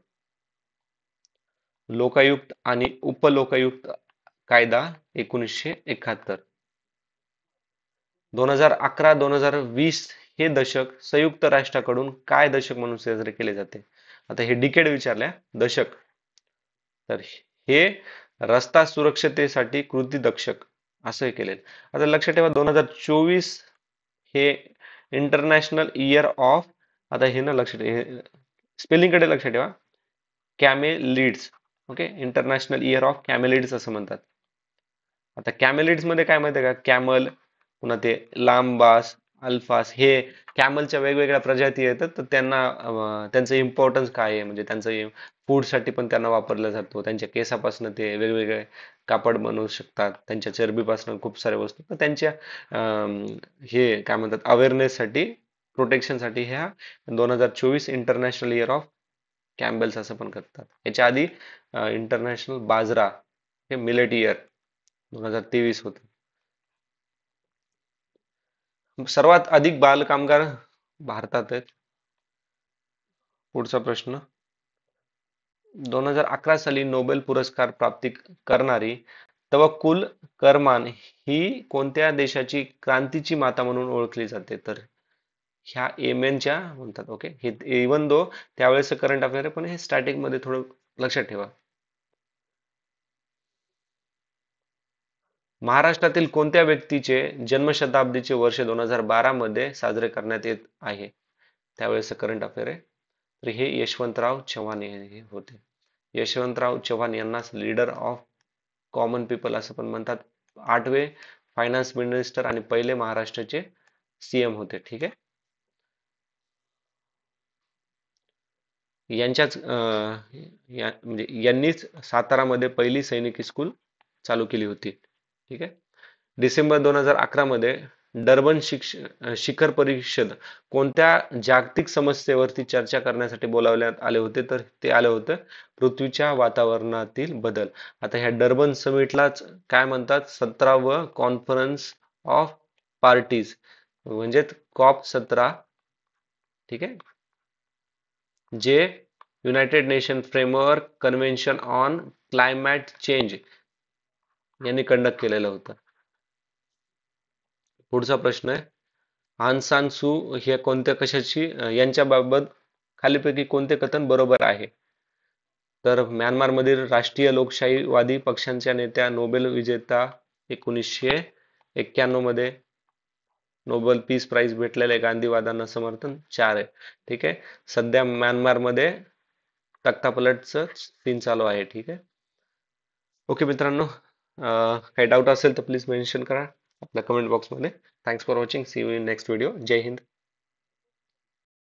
लोकायुक्त आणि उपलोकायुक्त कायदा 1971. 2011-2020 हे दशक संयुक्त राष्ट्राकडून काय दशक म्हणून साजरे केले जाते? आता हे डिकेड विचारल्या, दशक. तर हे रस्ता सुरक्षतेसाठी कृती दक्षक असं केले. आता लक्षात ठेवा 2024 हे इंटरनॅशनल इयर ऑफ, आता हे ना लक्षात स्पेलिंग कडे लक्षात ठेवा, camelids. Okay, international year of camelids असं म्हणतात. आता कॅमेलिड्स मध्ये काय माहिती आहे का, कॅमल, पुन्हा ते लांबास, अल्फास, हे कॅमलच्या वेगवेगळ्या प्रजाती येतात, तर त्यांना त्यांचं इम्पॉर्टन्स काय आहे, म्हणजे त्यांचं फूड साठी पण त्यांना वापरला जातो. त्यांच्या केसापासून ते वेगवेगळे कापड बनवू शकतात, त्यांच्या चरबीपासून खूप साऱ्या वस्तू, तर त्यांच्या हे काय म्हणतात अवेअरनेस साठी, प्रोटेक्शन साठी ह्या 2024 इंटरनॅशनल इयर ऑफ कॅम्बल्स असं पण करतात. याच्या आधी इंटरनॅशनल बाजरा हे मिलेट इयर 2023 होतं. सर्वात अधिक बाल कामगार भारतात आहेत. पुढचा प्रश्न, 2011 साली नोबेल पुरस्कार प्राप्ती करणारी तवक्कुल करमान ही कोणत्या देशाची क्रांतीची माता म्हणून ओळखली जाते? तर ह्या येमेनच्या म्हणतात. ओके, हे इवन दो त्यावेळेस करंट अफेअर आहे, पण हे स्टॅटिक मध्ये थोडं लक्षात ठेवा. महाराष्ट्रातील कोणत्या व्यक्तीचे जन्मशताब्दीचे वर्ष 2012 मध्ये साजरे करण्यात येत आहे? त्यावेळेस करंट अफेअर आहे. तर हे यशवंतराव चव्हाण हे होते. यशवंतराव चव्हाण यांनाच लीडर ऑफ कॉमन पीपल असं पण म्हणतात. 8वे फायनान्स मिनिस्टर आणि पहिले महाराष्ट्राचे सीएम होते. ठीक आहे. यांच्याच म्हणजे यांनीच सातारामध्ये पहिली सैनिक स्कूल चालू केली होती. ठीक आहे. डिसेंबर 2011 मध्ये डर्बन शिखर परिषद कोणत्या जागतिक समस्येवरती चर्चा करण्यासाठी बोलावण्यात आले होते? तर ते आले होते पृथ्वीच्या वातावरणातील बदल. आता ह्या डर्बन समिटलाच काय म्हणतात, 17व कॉन्फरन्स ऑफ पार्टीज म्हणजे COP17. ठीक आहे, जे United nation framework convention on climate change यांनी कंडक्ट केलेलं होतं. पुढचा प्रश्न आहे, आंग सान सू हे कोणत्या कशाची यांच्याबाबत खालीपैकी कोणते कथन बरोबर आहे? तर म्यानमारमधील राष्ट्रीय लोकशाहीवादी पक्षांच्या नेत्या, नोबेल विजेता, 1991 मध्ये नोबेल पीस प्राइज भेटलेले गांधीवादांना समर्थन 4 आहे. ठीक आहे. सध्या म्यानमारमध्ये तख्तापलटचं सीन चालू आहे. ठीक आहे. ओके मित्रांनो, काही डाऊट असेल तर प्लीज मेन्शन करा आपल्या कमेंट बॉक्समध्ये. Thanks for watching, see you in next video. जय हिंद.